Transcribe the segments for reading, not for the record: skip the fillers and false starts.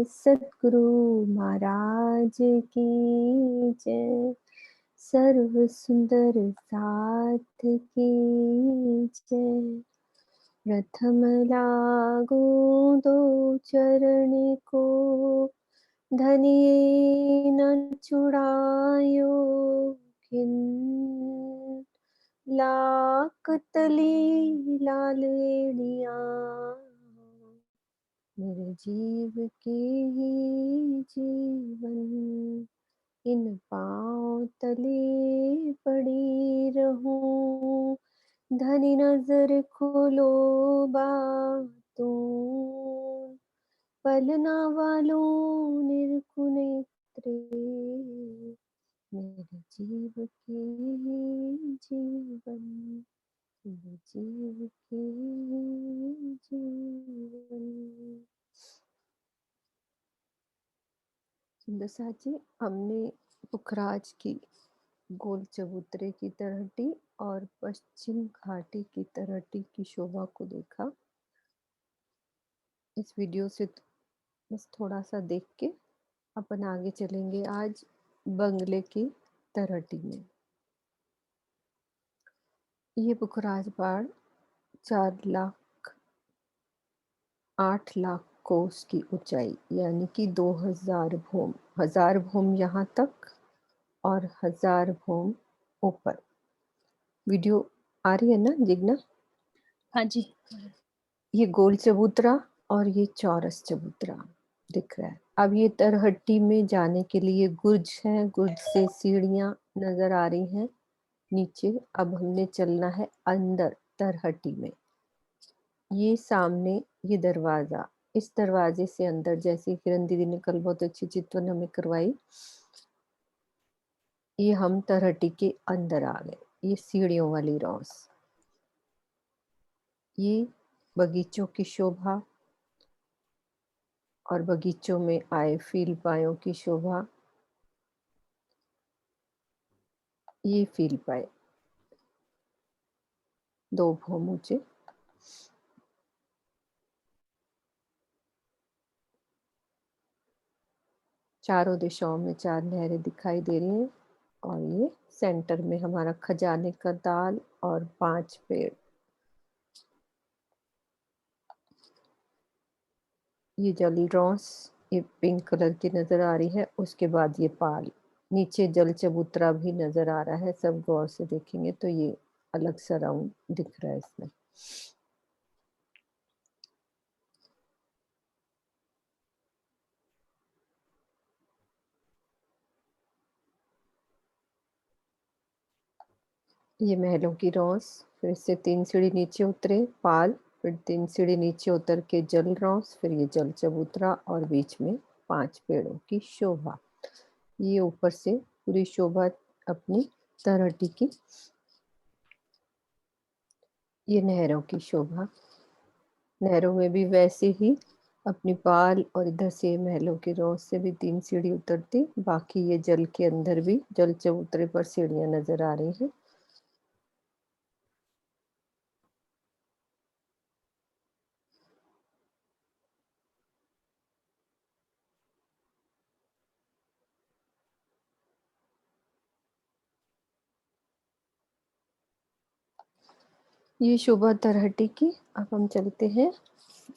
सतगुरु महाराज की जय। सर्व सुंदर साथ की जय। प्रथम लागू दो चरण को, धनिये न छुड़ायो किन। लाख तली लाल एड़िया, मेरे जीव के ही जीवन। इन पाँव तले पड़ी रहूं, धनी नजर खोलो बातों। पलना वालों निरखु नेत्रे, मेरे जीव के जीवन। मेरे जीव के जीवन। सुंदर साथ जी, हमने पुखराज की गोल चबूतरे की तरहटी और पश्चिम घाटी की तरहटी की शोभा को देखा। इस वीडियो से बस थोड़ा सा देख के अपन आगे चलेंगे आज बंगले की तरहटी में। ये पुखराज पहाड़ 8 लाख कोस की ऊंचाई यानी कि 2000 भूम, 1000 भूम यहाँ तक और 1000 भूम ऊपर। वीडियो आ रही है ना जिग्ना? हाँ जी। ये गोल चबूतरा और ये चौरस चबूतरा दिख रहा है। अब ये तरहट्टी में जाने के लिए गुर्ज है, गुर्ज से सीढ़ियां नजर आ रही हैं नीचे। अब हमने चलना है अंदर तरहट्टी में। ये सामने ये दरवाजा, इस दरवाजे से अंदर, जैसे किरण दीदी ने कल बहुत अच्छी चित्रण हमें करवाई, ये हम तरहट्टी के अंदर आ गए। ये सीढ़ियों वाली रॉस, ये बगीचों की शोभा और बगीचों में आए फील पायों की शोभा। ये फील पाए 2 भूम ऊंचे। चारों दिशाओं में 4 नहरें दिखाई दे रही हैं और ये सेंटर में हमारा खजाने का दाल और 5 पेड़। ये जल रॉस, ये पिंक कलर की नजर आ रही है। उसके बाद ये पाल, नीचे जल चबूतरा भी नजर आ रहा है। सब गौर से देखेंगे तो ये अलग सा राउंड दिख रहा है इसमें। ये महलों की रॉस, फिर इससे 3 सीढ़ी नीचे उतरे पाल, फिर 3 सीढ़ी नीचे उतर के जल रॉस, फिर ये जल चबूतरा और बीच में 5 पेड़ों की शोभा। ये ऊपर से पूरी शोभा अपनी तरहटी की। ये नहरों की शोभा, नहरों में भी वैसे ही अपनी पाल और इधर से महलों की रॉस से भी 3 सीढ़ी उतरती। बाकी ये जल के अंदर भी जल चबूतरे पर सीढ़ियां नजर आ रही हैं। ये शोभा तरहटी की। अब हम चलते हैं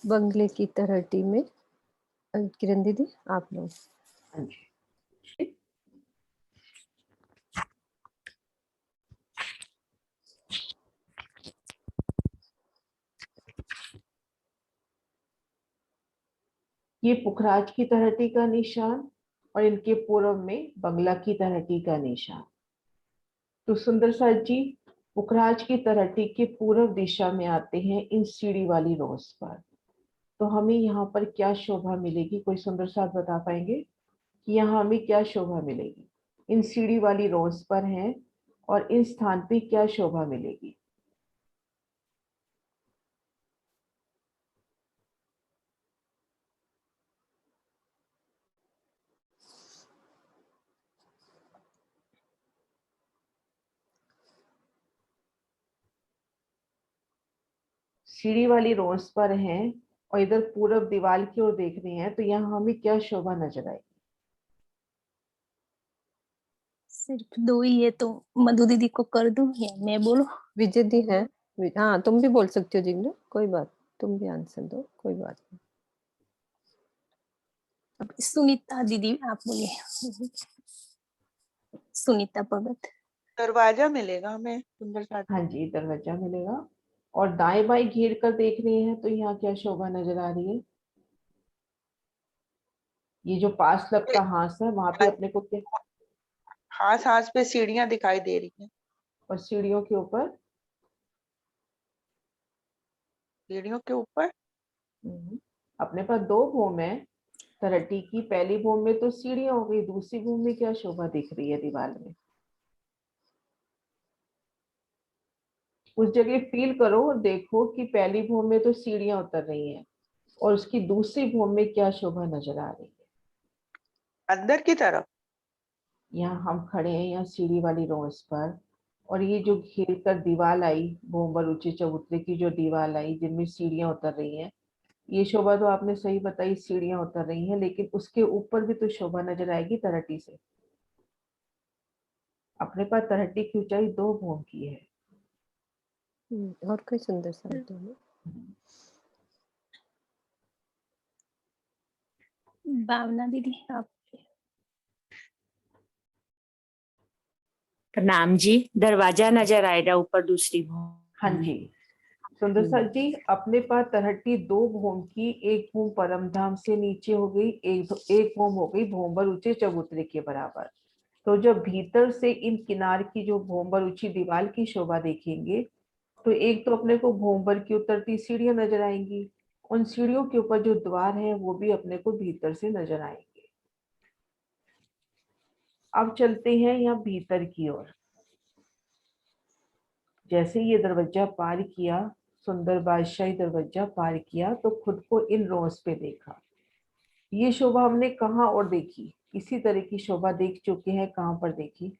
बंगले की तरहटी में। किरण दीदी आप लोग। ये पुखराज की तरहटी का निशान और इनके पूर्व में बंगला की तरहटी का निशान। तो सुंदर साथ जी, पुखराज की तरहटी के पूर्व दिशा में आते हैं इन सीढ़ी वाली रोज पर। तो हमें यहाँ पर क्या शोभा मिलेगी? कोई सुंदर साथ बता पाएंगे कि यहाँ हमें क्या शोभा मिलेगी? इन सीढ़ी वाली रोज पर हैं और इन स्थान पे क्या शोभा मिलेगी? सीढ़ी वाली रोज पर हैं और इधर पूरब दीवार की ओर देख रहे हैं, तो यहाँ हमें क्या शोभा नजर आएगी? सिर्फ 2 ही है, तो मधु दीदी को कर दूं या मैं बोलूं? विजय दी है। हाँ, तुम भी बोल सकती हो जिग्नू, कोई बात, तुम भी आंसर दो, कोई बात नहीं। अब सुनीता दीदी आप बोलिए। सुनीता भगत। दरवाजा मिलेगा हमें सुंदर सा। हाँ जी, दरवाजा मिलेगा। और दाएं बाएं घेर कर देख रहे हैं, तो यहाँ क्या शोभा नजर आ रही है? ये जो पास लगता हाथ है, वहां पे अपने को क्या? हाथ हाथ पे सीढ़ियां दिखाई दे रही हैं। और सीढ़ियों के ऊपर? सीढ़ियों के ऊपर अपने पास दो भूम है तरट्टी की। पहली भूम में तो सीढ़ियां हो गई, दूसरी भूम में क्या शोभा दिख रही है दीवार में? उस जगह फील करो और देखो कि पहली भूम में तो सीढ़ियां उतर रही हैं, और उसकी दूसरी भूम में क्या शोभा नजर आ रही है? अंदर की तरफ। यहाँ हम खड़े हैं, यहाँ सीढ़ी वाली रोज पर, और ये जो घेर कर दीवार आई, भूमर ऊंचे चबूतरे की जो दीवार आई जिनमें सीढ़ियां उतर रही हैं, ये शोभा तो आपने सही बताई, सीढ़ियां उतर रही हैं, लेकिन उसके ऊपर भी तो शोभा नजर आएगी तरट्टी से। अपने पास तरट्टी की ऊंचाई 2 भूम की है। और कोई सुंदर सा दो ना। भावना दीदी आप। प्रणाम जी। दरवाजा नजर आएगा ऊपर दूसरी भूमि। हाँ जी सुंदर सर जी, अपने पास तरट्टी 2 भूम की, एक भूम परमधाम से नीचे हो गई, एक भूम हो गई भूमर ऊंचे चबूतरे के बराबर। तो जब भीतर से इन किनार की जो भूमर ऊंची दीवार की शोभा देखेंगे, तो एक तो अपने को भूमर की उतरती सीढ़ियां नजर आएंगी, उन सीढ़ियों के ऊपर जो द्वार है वो भी अपने को भीतर से नजर आएंगे। अब चलते हैं यहाँ भीतर की ओर। जैसे ये दरवाजा पार किया, सुंदर बादशाही दरवाजा पार किया, तो खुद को इन रोज पे देखा। ये शोभा हमने कहाँ और देखी? इसी तरह की शोभा देख चुके हैं, कहाँ पर देखी?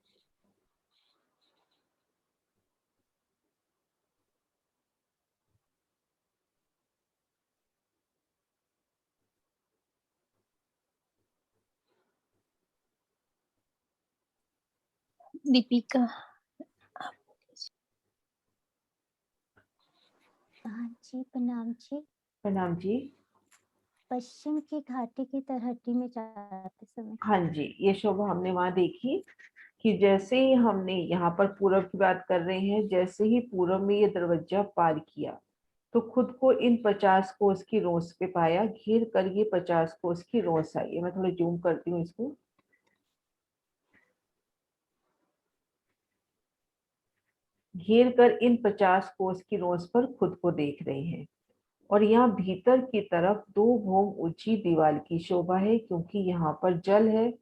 दीपिका। हाँ जी, प्रणाम जी। प्रणाम जी। पश्चिम की घाटी की तरहटी में जाते समय। हाँ जी, ये शोभा हमने वहां देखी कि जैसे ही हमने यहाँ पर पूरब की बात कर रहे हैं, जैसे ही पूरब में ये दरवाजा पार किया, तो खुद को इन 50 कोस की रोस पे पाया, घेर कर ये 50 कोस की रोस आई है। मैं थोड़ा जूम करती हूँ इसको। घेर कर इन 50 कोस की रोस पर खुद को देख रहे हैं। और यहाँ भीतर की तरफ 2 भूम ऊंची दीवार की शोभा है, क्योंकि यहाँ पर जल है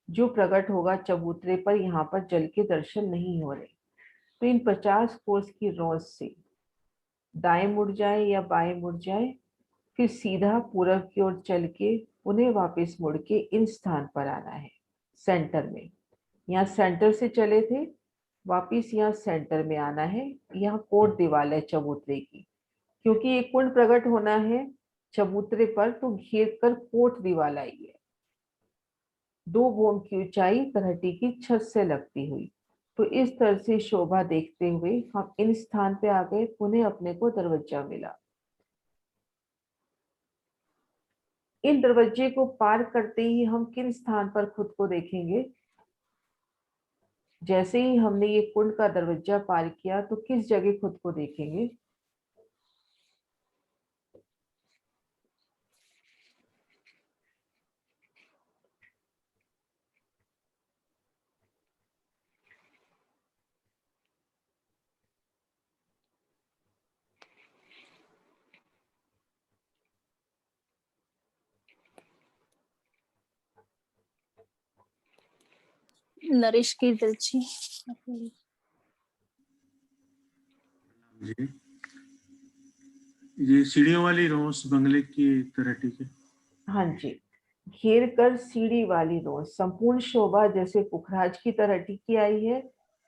जो प्रकट होगा चबूतरे पर, यहाँ पर जल के दर्शन नहीं हो रहे। तो इन 50 कोस की रोस से दाएं मुड़ जाए या बाएं मुड़ जाए, फिर सीधा पूरब की ओर चल के उन्हें वापस मुड़ के इन स्थान पर आना है, सेंटर में। यहाँ सेंटर से चले थे, वापिस यहाँ सेंटर में आना है। यहाँ कोट दीवार है चबूतरे की, क्योंकि एक कुंड प्रकट होना है चबूतरे पर, तो घेर कर कोट दीवार आई है। 2 भूम की ऊंचाई तरहटी की छत से लगती हुई। तो इस तरह से शोभा देखते हुए हम इन स्थान पे आ गए, पुनः अपने को दरवाजा मिला। इन दरवाजे को पार करते ही हम किन स्थान पर खुद को देखेंगे? जैसे ही हमने ये कुंड का दरवाजा पार किया, तो किस जगह खुद को देखेंगे? नरेश की दिलची। जी, ये सीढ़ियों वाली रोस बंगले की तरह, ठीक है। हाँ जी, घेर कर सीढ़ी वाली रोज संपूर्ण शोभा जैसे पुखराज की तरह टिकी आई है,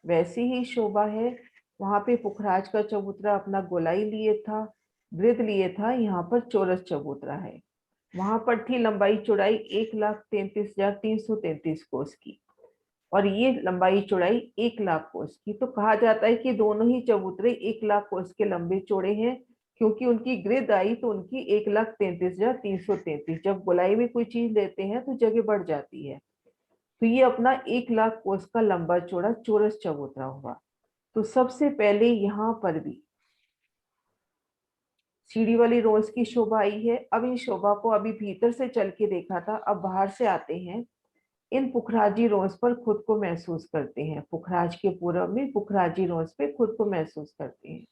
वैसी ही शोभा है। वहां पे पुखराज का चबूतरा अपना गोलाई लिए था, गृद लिए था, यहाँ पर चौरस चबूतरा है। वहां पर थी लंबाई चौड़ाई 1,33,333 कोस की, और ये लंबाई चौड़ाई 1,00,000 कोस की। तो कहा जाता है कि दोनों ही चबूतरे 1,00,000 कोस के लंबे चौड़े हैं, क्योंकि उनकी गृद आई तो उनकी 1,33,333। जब गोलाई में कोई चीज लेते हैं तो जगह बढ़ जाती है, तो ये अपना 1,00,000 कोस का लंबा चौड़ा चौरस चबूतरा हुआ। तो सबसे पहले यहाँ पर भी सीढ़ी वाली रोज की शोभा आई है। अब इन शोभा को अभी भीतर से चल के देखा था, अब बाहर से आते हैं। इन पुखराजी रोज पर खुद को महसूस करते हैं, पुखराज के पूरब में पुखराजी रोज पे खुद को महसूस करते हैं।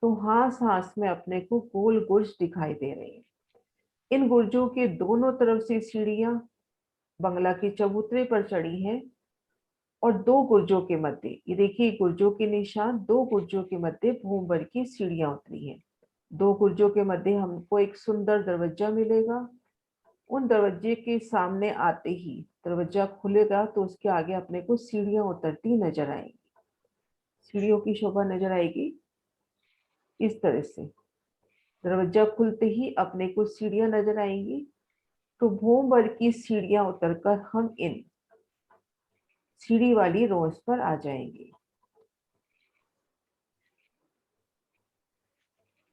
तो हास हास में अपने को गोल गुर्ज दिखाई दे रहे हैं। इन गुर्जों के दोनों तरफ से सीढ़ियां बंगला के चबूतरे पर चढ़ी हैं, और दो गुर्जों के मध्य, ये देखिए गुर्जों के निशान, दो गुर्जों के मध्य भूमभर की सीढ़ियां उतरी हैं। दो गुर्जों के मध्य हमको एक सुंदर दरवाजा मिलेगा। उन दरवाजे के सामने आते ही दरवाजा खुलेगा तो उसके आगे अपने को सीढ़ियां उतरती नजर आएंगी। सीढ़ियों की शोभा नजर आएगी इस तरह से। दरवाजा खुलते ही अपने को सीढ़ियां नजर आएंगी। तो भूमभर की सीढ़ियां उतरकर हम इन सीढ़ी वाली रोज पर आ जाएंगे।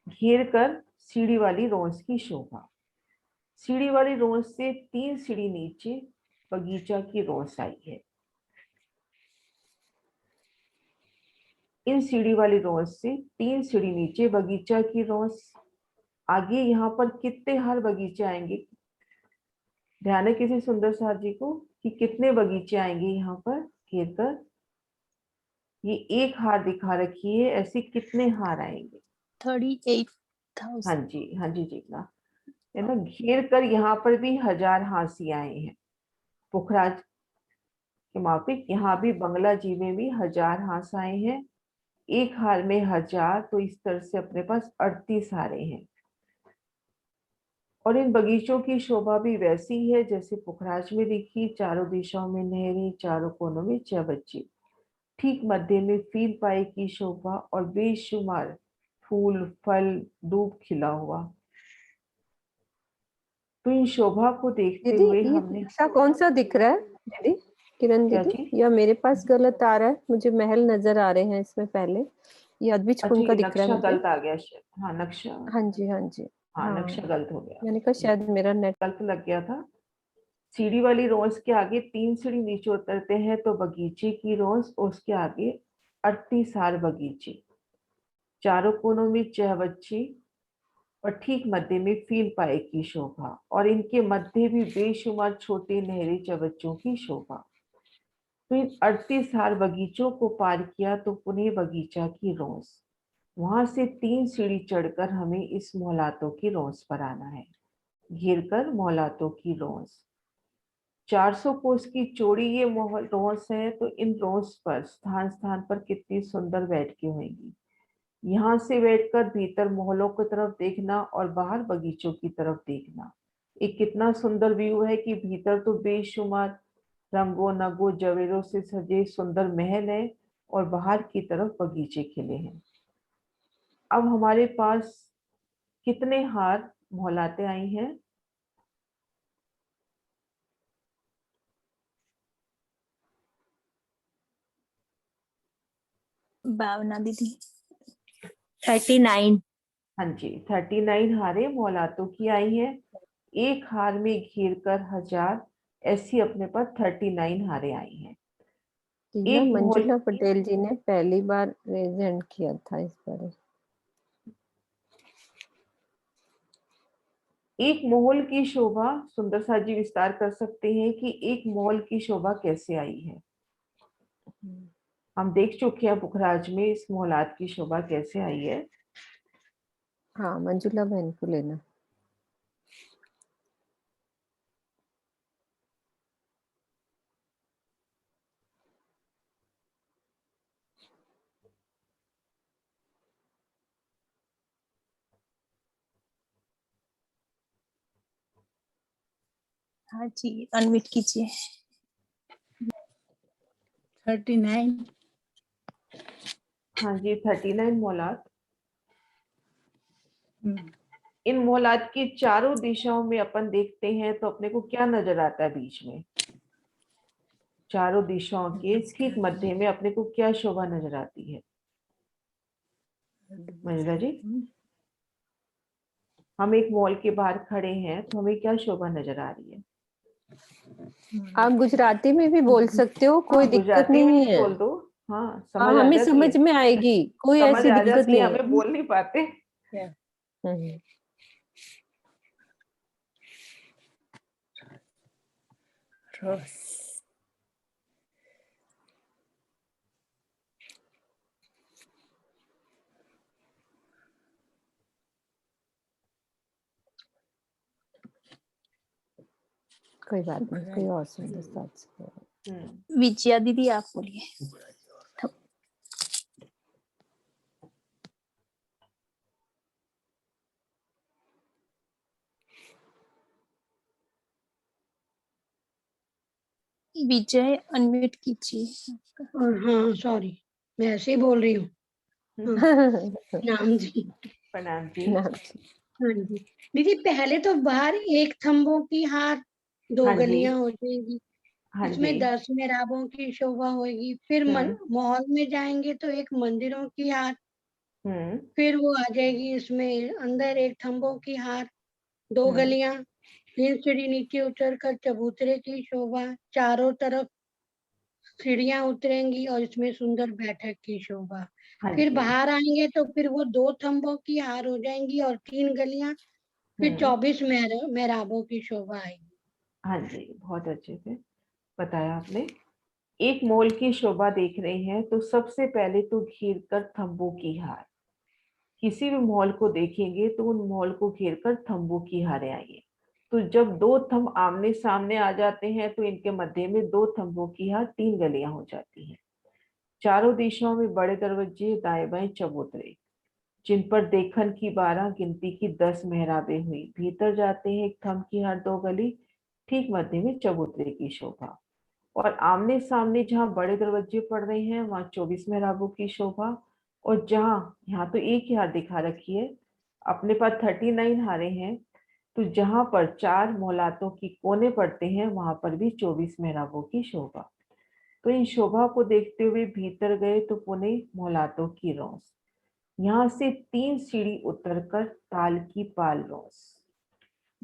घेर कर सीढ़ी वाली रोज की शोभा। सीढ़ी वाली रोज से 3 सीढ़ी नीचे बगीचा की रोज आई है। इन सीढ़ी वाली रोज से 3 सीढ़ी नीचे बगीचा की रोज। आगे यहाँ पर कितने हर बगीचे आएंगे, ध्यान है किसी सुंदर सार जी को कि कितने बगीचे आएंगे यहाँ पर घेर कर। ये एक हार दिखा रखी है, ऐसे कितने हार आएंगे? 38,000। हाँ जी जितना है ना। घेर कर यहाँ पर भी 1000 हांसी आए हैं। पुखराज के माफिक यहाँ भी बंगला जी में भी 1000 हांस आए हैं। एक हार में 1000, तो इस तरह से अपने पास 38 हारे हैं। और इन बगीचों की शोभा भी वैसी है जैसे पुखराज में दिखी। चारों दिशाओं में नहरें, चारों कोनों में चबच्चे, ठीक मध्य में फील पाई की शोभा, और बेशुमार फूल फल दूब खिला हुआ। तो इन शोभा को देखते दीदी हुए ये हमने नक्शा कौन सा दिख रहा है दीदी, किरण क्या दीदी? चीज? या मेरे पास गलत आ रहा है? मुझे महल नजर आ रहे हैं इसमें पहले, ये अद्विज अच्छा कुंड का ये दिख रहा है नक्शा मुझे। गलत आ गया शायद। हाँ नक्शा, हाँ जी हाँ जी। हाँ हाँ, नक्शा गलत हो गया, मैंने कहा शायद मेरा नेट। गलत लग गया था। सीढ़ी वाली रोज के आगे 3 सीढ़ी नीचे उतरते हैं तो बगीचे की रोज, उसके आगे 38 हार बगीचे, चारों कोनों में चहबच्चे, और ठीक मध्य में फील पाए की शोभा, और इनके मध्य भी बेशुमार छोटे नहरे चबच्चों की शोभा। तो इन 38 हार बगीचों को पार किया तो पुनः बगीचा की रोज। वहां से 3 सीढ़ी चढ़कर हमें इस मोहलातों की रोज पर आना है। घेर कर मोहलातों की रोज 400 कोस की चौड़ी ये रोज है। तो इन रोज पर स्थान स्थान पर कितनी सुंदर बैठकें होंगी। यहाँ से बैठकर भीतर मोहल्लों की तरफ देखना और बाहर बगीचों की तरफ देखना, एक कितना सुंदर व्यू है कि भीतर तो बेशुमार रंगों नगों जवेरों से सजे सुंदर महल है, और बाहर की तरफ बगीचे खिले हैं। अब हमारे पास कितने हार मोहलाते आई हैं? भावना दीदी 39। हाँ जी 39 हारें मोहलातों की आई हैं। एक हार में घेर कर 1000, ऐसी अपने पास 39 हारें आई हैं। ये ना एक मोहल मंजुला पटेल जी ने पहली बार प्रेजेंट किया था इस पर। एक मोहल की शोभा सुंदर सा जी विस्तार कर सकते हैं कि एक मोहल की शोभा कैसे आई है। हम देख चुके हैं पुखराज में इस मोहलात की शोभा कैसे आई है। हाँ, मंजुला बहन को लेना। हाँ जी अनम्यूट कीजिए। 39। हाँ जी 39 मोहलात। इन मोहलात की चारों दिशाओं में अपन देखते हैं तो अपने को क्या नजर आता है बीच में? चारों दिशाओं के ठीक मध्य में अपने को क्या शोभा नजर आती है मंजुला जी? हम एक मॉल के बाहर खड़े हैं तो हमें क्या शोभा नजर आ रही है? आप गुजराती में भी बोल सकते हो, कोई हाँ, दिक्कत गुजराती में नहीं ही है। बोल दो। हाँ, हाँ, समझ आ हमें जाती है, समझ में आएगी, कोई समझ ऐसी आ दिक्कत जाती है, नहीं है। हमें बोल नहीं पाते। हम्म। कोई बात नहीं, कोई और सुंदर साथ से। विजया दीदी आप बोलिए। विजय अनम्यूट कीजिए। हाँ सॉरी, मैं ऐसे ही बोल रही हूँ। नाम जी। प्रणाम जी। नाम जी। हाँ जी दीदी, पहले तो बाहर एक थंबों की हार, दो हाँ जी। गलियां हो जाएगी, हाँ जी। इसमें 10 मेहराबों की शोभा होगी। फिर मॉल में जाएंगे तो एक मंदिरों की हार, फिर वो आ जाएगी इसमें अंदर एक थंबों की हार, 2 गलियां, फिर सीढ़ी नीचे उतर कर चबूतरे की शोभा, चारों तरफ सीढ़ियां उतरेंगी और इसमें सुंदर बैठक की शोभा। हाँ फिर जी। बाहर आएंगे तो फिर वो 2 थंबों की हार हो जाएंगी और 3 गलियां, फिर 24 मेहराबों की शोभा आएगी। हाँ जी, बहुत अच्छे से बताया आपने। एक मॉल की शोभा देख रहे हैं तो सबसे पहले तो घेर कर थंबों की हार। किसी भी मॉल को देखेंगे तो उन मॉल को घेर कर थंबों की हारें आएंगी। तो जब 2 थंब आमने सामने आ जाते हैं तो इनके मध्य में 2 थंबों की हार, 3 गलियां हो जाती हैं। चारों दिशाओं में बड़े दरवाजे, दाएं बाएं चबूतरे, जिन पर देखन की 12 गिनती की 10 मेहराबें हुई। भीतर जाते हैं एक थंब की हार, 2 गली, ठीक मध्य में चबूतरे की शोभा। और आमने सामने जहाँ बड़े दरवाजे पड़ रहे हैं वहां 24 मेहराबों की शोभा। और जहाँ, यहाँ तो एक ही हार दिखा रखी है, अपने पास 39 हारे हैं, तो जहां पर 4 मोहलातों की कोने पड़ते हैं वहां पर भी 24 मेहराबों की शोभा। तो इन शोभा को देखते हुए भीतर गए तो पुणे मोहलातों की रौस। यहाँ से 3 सीढ़ी उतरकर ताल की पाल रौस,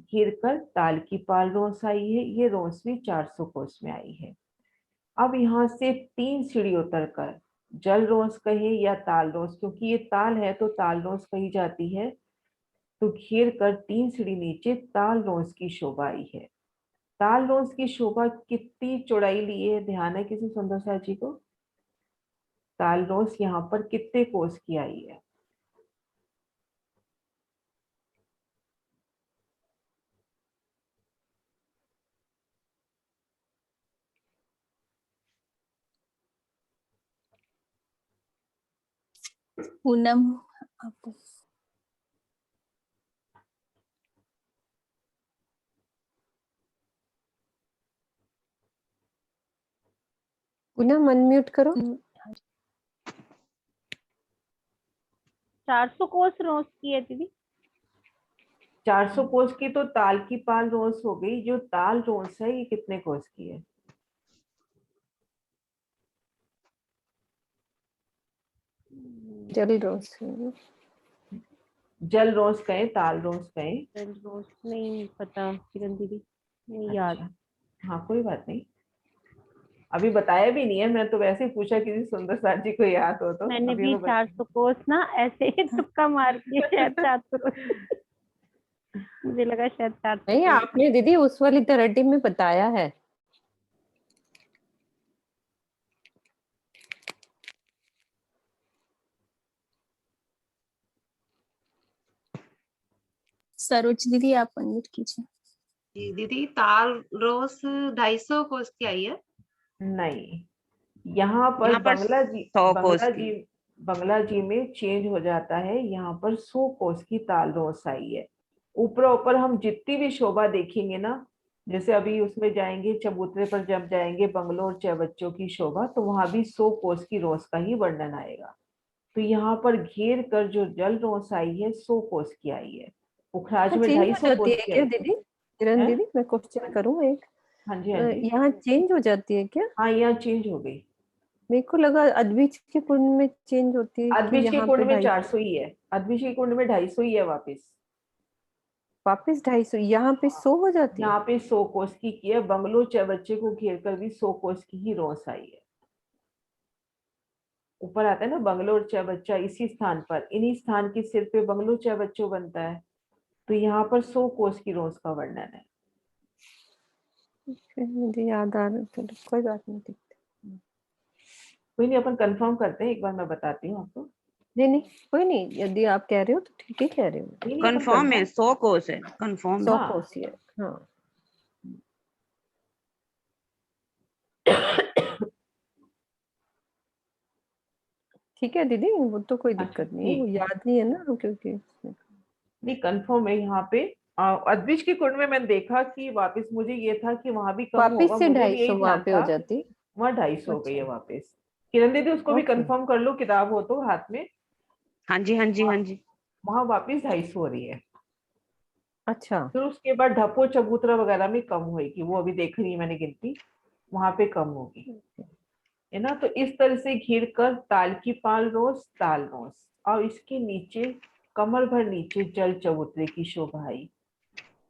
घिर कर ताल की पाल रौस आई है। ये रौस भी 400 कोस में आई है। अब यहाँ से 3 सीढ़ी उतरकर जल रोस कहे या ताल रोस, क्योंकि ये ताल है तो ताल रोस कही जाती है, तो घेर कर 3 सीढ़ी नीचे ताल रोस की शोभा आई है। ताल रोस की शोभा कितनी चौड़ाई ली है, ध्यान है किसी सुंदर सा जी को? ताल रोस यहाँ पर कितने कोस की आई है? पूनम आप। पूनम अनम्यूट करो। 400 कोस रोज की है दीदी। 400 कोस की तो ताल की पाल रोस हो गई। जो ताल रोस है ये कितने कोस की है? जल रोज। जल रोस कहें, ताल रोस कहें? रोज नहीं पता किरण दीदी, नहीं याद। हाँ, कोई बात नहीं, अभी बताया भी नहीं है, मैं तो वैसे ही पूछा किसी सुंदर साथ जी को याद हो तो। मैंने अभी भी मैं 400 कोस ना ऐसे ही तुक्का मार के शायद 400 मुझे लगा शायद 400 नहीं, कोस। आपने दीदी उस वाली थेरेपी में बताया है। सरोज दीदी आप अनम्यूट कीजिए। दीदी ताल रोस 250 कोस की आई है। नहीं, यहाँ पर बंगला जी, 100 कोस बंगला की। जी, बंगला जी में चेंज हो जाता है। यहाँ पर 100 कोस की ताल रोस आई है। ऊपर ऊपर हम जितनी भी शोभा देखेंगे ना, जैसे अभी उसमें जाएंगे चबूतरे पर, जब जाएंगे बंगलों और बच्चों की शोभा, तो वहां भी 100 कोस की रोस का ही वर्णन आएगा। तो यहाँ पर घेर कर जो जल रोस आई है 100 कोस की आई है, पुखराज में चेंज हो 250 जाती कोस है की क्या आई। दीदी? किरण है? दीदी, मैं क्वेश्चन करूँ एक? हाँ जी, हाँ जी, यहाँ चेंज हो जाती है क्या? हाँ यहाँ चेंज हो गई। मेरे को लगा अद्विज के कुंड में चेंज होती है कि अद्विज के यहाँ कुंड पे में 250, 400 ही है, अद्विज के कुंड में 250 ही है वापिस। वापिस 250, यहाँ पे 100 हो जाती है। यहाँ पे 100 कोस की है, बंगलो चबच्चे को घेर कर भी 100 कोस की ही रोस आई है। ऊपर आता है ना बंगलो और चबच्चा, इसी स्थान पर, इन्हीं स्थान के सिर पे बंगलो चबच्चो बनता है। तो यहाँ पर 100 कोस की रोस का वर्णन है। फिर मुझे याद आ रहा, चलो कोई बात नहीं, देखते। कोई नहीं, अपन कंफर्म करते हैं, एक बार मैं बताती हूँ आपको। नहीं नहीं, कोई नहीं, यदि आप कह रहे हो तो ठीक ही कह रहे हो। नहीं नहीं, अपन कंफर्म है, confirm- 100 कोस है, कंफर्म 100 हाँ। कोस ही है, हाँ। ठीक है दीदी, वो तो कोई अच्छा, दिक्कत नहीं है, वो ठीक है। याद नहीं है ना, क्योंकि नहीं, कंफर्म है यहाँ पे। अद्विज के कुंड में मैंने देखा कि वापस मुझे ये था कि वहां भी कम वापिस होगा, से मुझे भी 250 यही वहां ध्यान पे हो था। जाती। वहाँ 250 हो गई है अच्छा, वापस। किरण दीदी उसको भी ओके। कंफर्म कर लो, किताब हो तो हाथ में। हाँ जी, हाँ जी, हाँ जी। वहां वापिस 250 हो रही है। अच्छा, फिर उसके बाद ढपो चबूतरा वगैरह में कम होगी, वो अभी देख रही है मैंने गिनती, वहां पे कम होगी, है ना। तो इस तरह से घिर कर ताल की पाल रोस, ताल रोस, और इसके नीचे कमर भर नीचे जल चबूतरे की शोभा आई,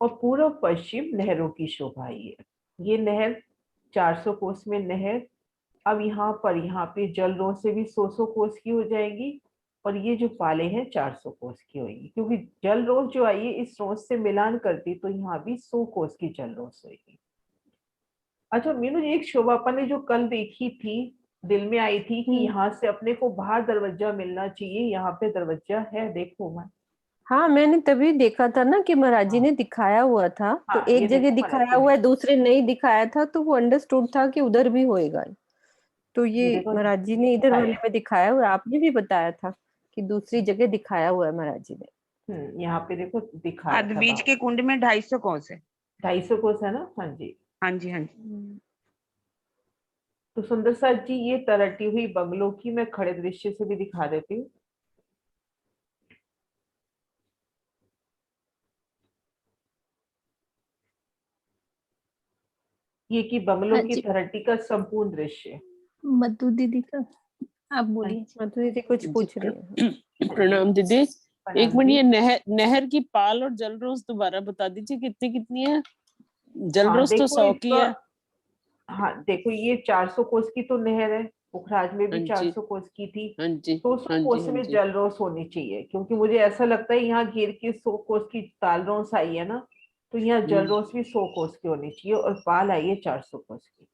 और पूर्व पश्चिम नहरों की शोभा आई है। ये नहर 400 कोस में नहर, अब यहाँ पे जल रोस से भी 100 कोस की हो जाएगी, और ये जो पाले हैं 400 कोस की होगी, क्योंकि जल रोस जो आई है इस रोस से मिलान करती तो यहाँ भी 100 कोस की जल रोस होगी। अच्छा मीनू जी, एक शोभा अपन ने जो कल देखी थी, दिल में आई थी कि यहाँ से अपने को बाहर दरवाजा मिलना चाहिए, यहाँ पे दरवाजा है, देखो मैं। हाँ मैंने तभी देखा था ना कि महाराज जी हाँ ने दिखाया हुआ था, तो हाँ, एक ये जगह देखो महाराज दिखाया जी हुआ ने, है, दूसरे नहीं दिखाया था, तो वो अंडरस्टूड था कि उधर भी होएगा। तो ये ये देखो महाराज जी ने इधर वाले दिखाया। में दिखाया हुआ है, आपने भी बताया था कि दूसरी जगह दिखाया हुआ है महाराज जी ने। यहाँ पे देखो दिखाया था अद्विज बाहर। के कुंड में 250 कोस है। 250 कोस है ना, हाँ जी। हाँ जी, हाँ जी। तो सुंदर साथ जी, ये तरटी हुई बंगलों की मैं खड़े दृश्य से भी दिखा देती हूँ। ये कि बंगलों हाँ की जी, तरटी का संपूर्ण दृश्य। मधु दीदी का आप हाँ बोलिए। मधु दीदी कुछ पूछ रही है। प्रणाम दीदी। एक प्रणाम मिनट, जी। ये नहर की पाल और जल रोज दोबारा बता दीजिए, कितनी कितनी है? जल हाँ रोज तो देखो 100 की इसका, है। हाँ देखो ये 400 कोस की तो नहर है, पुखराज में भी हाँ जी, 400 कोस की थी, हाँ जी, 200 हाँ जी, कोस हाँ में जी। जल रोस होनी चाहिए, क्योंकि मुझे ऐसा लगता है यहाँ घेर के 100 कोस की ताल रोस आई है ना, तो यहाँ जल रोस भी 100 कोस की होनी चाहिए, और पाल आई है 400 कोस की।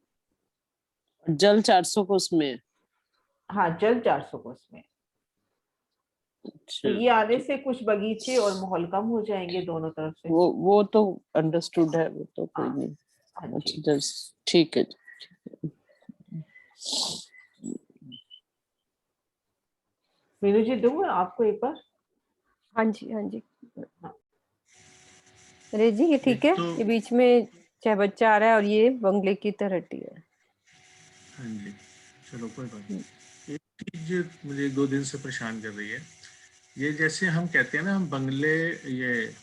जल 400 को उसमें है। हाँ जल 400 कोस में। तो अच्छा, ये आने ठीक। से कुछ बगीचे और माहौल कम हो जाएंगे दोनों तरफ से। वो तो अंडरस्टूड है, वो तो कोई हाँ नहीं। हाँ जी। अच्छा, ठीक है जी। मीनू जी दूँ आपको एक बार? हाँ जी, हाँ जी। हाँ। अरे जी ये ठीक है, तो ये बीच में चाहे बच्चा आ रहा है, और ये बंगले की तरटी है। हाँ जी, चलो कोई बात नहीं। एक चीज मुझे 2 दिन से परेशान कर रही है, ये जैसे हम कहते हैं ना, हम बंगले, ये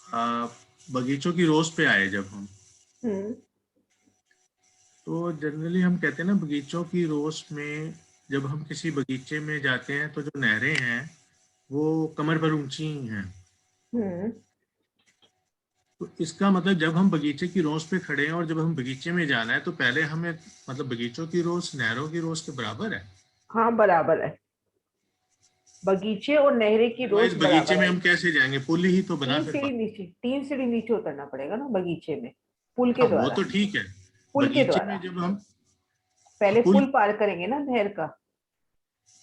आ, बगीचों की रोज पे आए जब हम, तो जनरली हम कहते हैं ना बगीचों की रोज में, जब हम किसी बगीचे में जाते हैं तो जो नहरें हैं वो कमर पर ऊंची हैं। तो इसका मतलब जब हम बगीचे की रोज पे खड़े हैं और जब हम बगीचे में जाना है, तो पहले हमें, मतलब बगीचों की रोज नहरों की रोज के बराबर है। हाँ बराबर है, बगीचे और नहरें की रोज अदरवाइज बगीचे बराबर में हम आएगी। कैसे जाएंगे? पुल ही तो बना फिर। 3 सीढ़ी नीचे उतरना पड़ेगा ना बगीचे में, पुल के हाँ वो द्वारा। तो ठीक है, पुल के बगीचे में द्वारा जब हम पहले पुल, पुल पार करेंगे ना नहर का।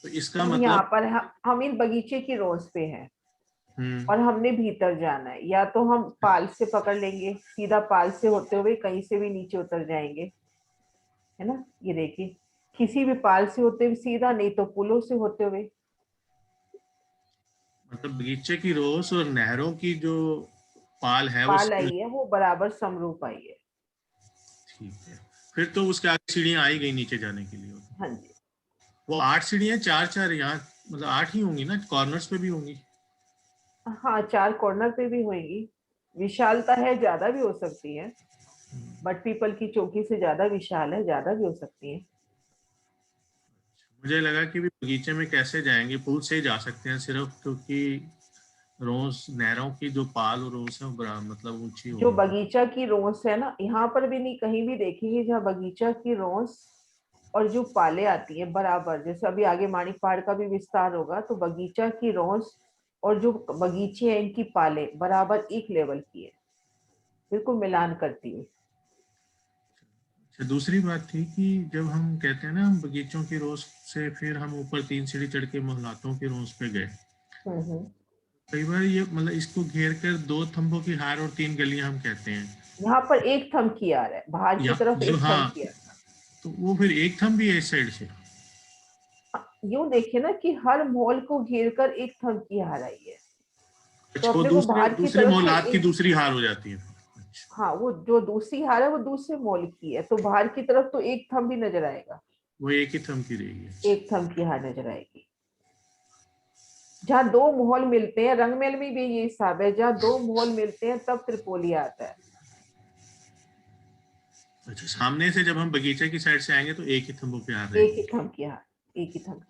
तो इसका हम यहाँ मतलब, पर हम इन बगीचे की रोज पे हैं, हम्म, और हमने भीतर जाना है, या तो हम पाल से पकड़ लेंगे, सीधा पाल से होते हुए कहीं से भी नीचे उतर जाएंगे, है ना। ये देखिए, किसी भी पाल से होते हुए सीधा, नहीं तो पुलों से होते हुए। मतलब बगीचे की रोज और नहरों की जो पाल है वो पाल आई है वो बराबर समरूप आई है। ठीक है। फिर तो उसके आगे सीढ़ियां आई गई नीचे जाने के लिए। हाँ जी। वो 8 सीढ़ियां 4-4 यहाँ, मतलब 8 ही होंगी ना, कॉर्नर्स पे भी होंगी। हाँ, 4 कॉर्नर पे भी होंगी। विशालता है, ज्यादा भी हो सकती है, बट पीपल की चौकी से ज्यादा विशाल है, ज्यादा भी हो सकती है। मुझे लगा कि भी बगीचे में कैसे जाएंगे, पुल से ही जा सकते हैं सिर्फ, क्योंकि रोज नहरों की जो पाल और रोज है वो मतलब ऊंची जो होगी। बगीचा की रोस है ना, यहाँ पर भी नहीं कहीं भी देखेंगे जहाँ बगीचा की रोस और जो पाले आती है बराबर, जैसे अभी आगे माणिक पहाड़ का भी विस्तार होगा, तो बगीचा की रोस और जो बगीचे हैं इनकी पाले बराबर एक लेवल की है, बिल्कुल मिलान करती है। अच्छा, दूसरी बात थी कि जब हम कहते हैं ना हम बगीचों की रोज से फिर हम ऊपर 3 सीढ़ी चढ़ के मोहल्लातों की रोज पे गए, कई बार ये मतलब इसको घेर कर 2 थंबों की हार और 3 गलियां हम कहते हैं। यहाँ पर एक थंब की आ रहा है, बाहर की तरफ एक हाँ, थंब की है। तो वो फिर एक थंब भी है इस साइड से। यूं देखिए ना कि हर मॉल को घेर कर एक थंब की हार आई है, तो अच्छा, वो अपने को दूसरे बाहर की दूसरे तरफ से मोहल्लात की एक, दूसरी हार हो जाती है। हाँ, वो जो दूसरी हार है वो दूसरे मॉल की है, तो बाहर की तरफ तो एक थंब भी नजर आएगा, वो एक ही थंब की रहेगी। एक थंब की हार नजर आएगी। जहाँ 2 मॉल मिलते हैं, रंगमहल में भी ये हिसाब है, जहाँ 2 मॉल मिलते हैं तब त्रिपोलिया आता है। अच्छा, सामने से जब हम बगीचे की साइड से आएंगे तो एक ही थंबों की हार एक ही रहेगी। थंब की हार, एक ही थंब की।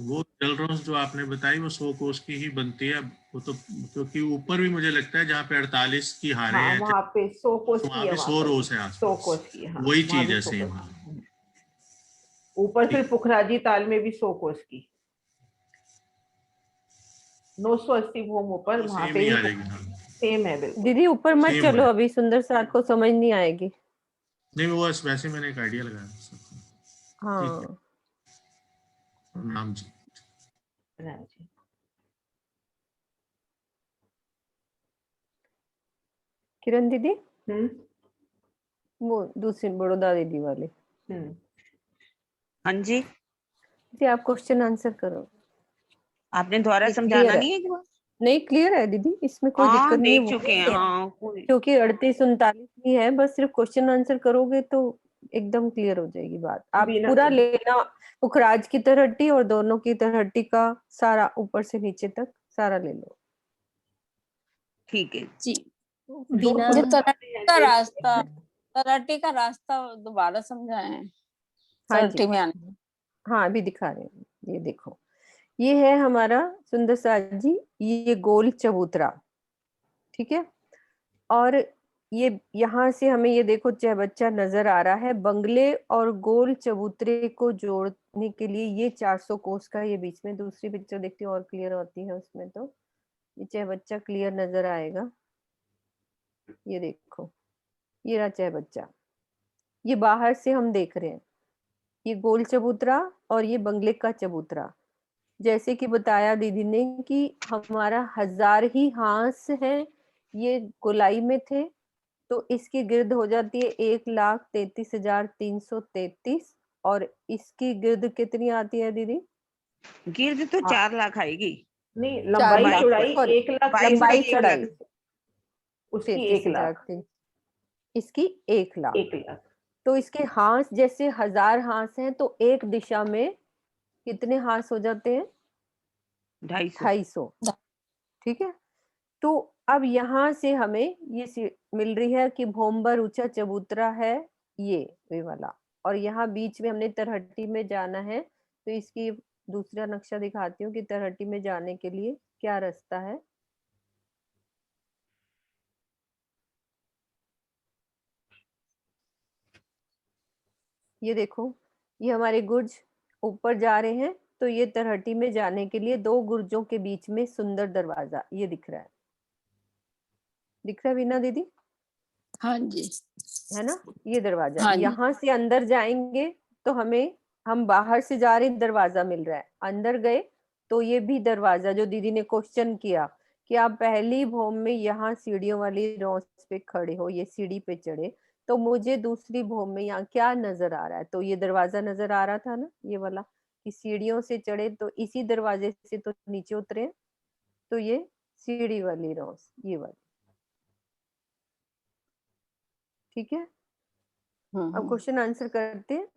वो जल रोज जो आपने बताई वो 100 कोस की ही बनती है वो तो, क्योंकि ऊपर भी मुझे लगता है जहाँ पे 48 की हारें हाँ, हैं वहां पे 100 कोस तो की वहां है, भी वहां 100 पर भी रोज है 100 आसपास, कोस की है, हाँ, वही वहां चीज भी है 100 सेम। कोस हाँ, की है। ऊपर फिर पुखराजी ताल में भी 100 कोस की, 980 भूम ऊपर, वो वहां सेम पे ही भी आ जाएगी। हाँ, सेम है बिल्कुल। दीदी ऊपर मत सेम चलो, है। अभी सुंदर साथ को समझ नहीं आएगी। नहीं, वो बस वैसे मैंने एक आइडिया लगाया। ठीक है, हाँ प्रणाम जी। राम जी। किरण दीदी, हम्म वो दूसरी बड़ौदा दीदी वाले। हाँ जी, जी आप क्वेश्चन आंसर करो। आपने दोबारा ये समझाना क्लियर है? नहीं है एक बार? नहीं क्लियर है दीदी, इसमें कोई हाँ, दिक्कत नहीं है, देख वो चुके हैं, हाँ कोई। क्योंकि 38-39 ही है, बस सिर्फ क्वेश्चन आंसर करोगे तो एकदम क्लियर हो जाएगी बात। आप बिना पूरा लेना, पुखराज की तरहटी और दोनों की तरहटी का सारा ऊपर से नीचे तक सारा ले लो। ठीक है जी। दो बिना ये सुंदर का रास्ता, कराटे का रास्ता दोबारा समझाएं हाँ जी, सरटी में आने। हाँ अभी दिखा रहे हैं, ये देखो, ये है हमारा सुंदर साथ जी, ये गोल चबूतरा, ठीक है, और ये यहाँ से हमें ये देखो चहबच्चा नजर आ रहा है, बंगले और गोल चबूतरे को जोड़ने के लिए ये 400 कोस का, ये बीच में दूसरी पिक्चर देखती हूँ और क्लियर होती है उसमें, तो ये चहबच्चा क्लियर नजर आएगा। ये देखो, ये रहा चहबच्चा, ये बाहर से हम देख रहे हैं, ये गोल चबूतरा और ये बंगले का चबूतरा। जैसे कि बताया दीदी ने कि हमारा 1000 ही हांस है, ये गोलाई में थे, तो इसकी गिर्द हो जाती है 1,33,333, और इसकी गिर्द कितनी आती है दीदी? गिर्द तो 4 लाख आएगी। नहीं, 4 लंबाई लाख, चौड़ाई सॉरी 1,33,000, लंबाई 1 चौड़ाई लाख। उसकी 1 लाख, 33,000, इसकी 1 लाख। 1 लाख। तो इसके हांस जैसे 1000 हांस हैं, तो एक दिशा में कितने हांस हो जाते हैं? 250। 250, ठीक है। तो अब यहाँ से हमें ये मिल रही है कि भोंबर ऊंचा चबूतरा है, ये वाला, और यहाँ बीच में हमने तरहट्टी में जाना है, तो इसकी दूसरा नक्शा दिखाती हूँ कि तरहट्टी में जाने के लिए क्या रास्ता है। ये देखो, ये हमारे गुर्ज ऊपर जा रहे हैं, तो ये तरहट्टी में जाने के लिए 2 गुर्जों के बीच में सुंदर दरवाजा ये दिख रहा है, दिख रहा है वीना दीदी? हाँ जी, है ना, ये दरवाजा, हाँ जी। यहाँ से अंदर जाएंगे तो हमें, हम बाहर से जा रहे दरवाजा मिल रहा है, अंदर गए तो ये भी दरवाजा, जो दीदी ने क्वेश्चन किया कि आप पहली भूम में यहाँ सीढ़ियों वाली रोस पे खड़े हो, ये सीढ़ी पे चढ़े, तो मुझे दूसरी भूम में यहाँ क्या नजर आ रहा है? तो ये दरवाजा नजर आ रहा था ना, ये वाला, कि सीढ़ियों से चढ़े तो इसी दरवाजे से तो नीचे उतरे, तो ये सीढ़ी वाली रोस, ये वाली, ठीक है। अब क्वेश्चन आंसर करते हैं।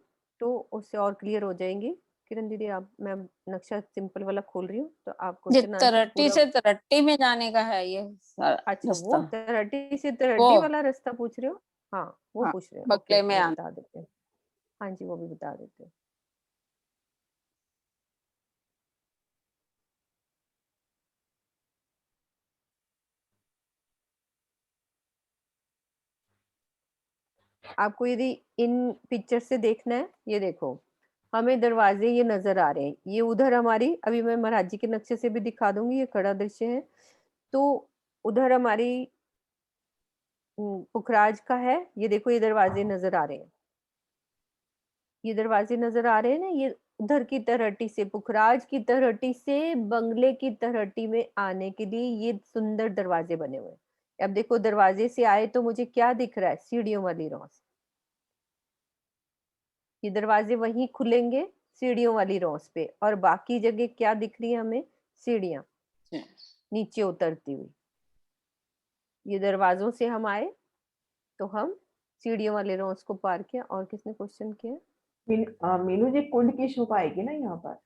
तो उससे और क्लियर हो जाएंगे। किरण दीदी आप, मैं नक्शा सिंपल वाला खोल रही हूँ तो आप ये क्वेश्चन आंसर तरट्टी पूरा। से तरट्टी में जाने का है ये अच्छा, वो रास्ता। तरहटी से तरहटी वो वाला रास्ता पूछ रहे हो? हाँ वो हाँ, पूछ रहे हो, ओके बगले ओके, में वो आना। बता देते हैं। हाँ जी, वो भी बता देते हैं। आपको यदि इन पिक्चर से देखना है, ये देखो हमें दरवाजे ये नजर आ रहे हैं, ये उधर हमारी, अभी मैं महाराज जी के नक्शे से भी दिखा दूंगी, ये खड़ा दृश्य है। तो उधर हमारी पुखराज का है, ये देखो ये दरवाजे नजर आ रहे हैं, ये दरवाजे नजर आ रहे हैं ना, ये उधर की तरहटी से, पुखराज की तरहटी से बंगले की तरहटी में आने के लिए ये सुंदर दरवाजे बने हुए हैं। अब देखो दरवाजे से आए तो मुझे क्या दिख रहा है? सीढ़ियों वाली रौस। ये दरवाजे वहीं खुलेंगे सीढ़ियों वाली रौस पे, और बाकी जगह क्या दिख रही है हमें? सीढ़ियां नीचे उतरती हुई। ये दरवाजों से हम आए तो हम सीढ़ियों वाले रौस को पार किया। और किसने क्वेश्चन किया? मीनू जी, कुंड की शोभा आएगी ना यहाँ पर?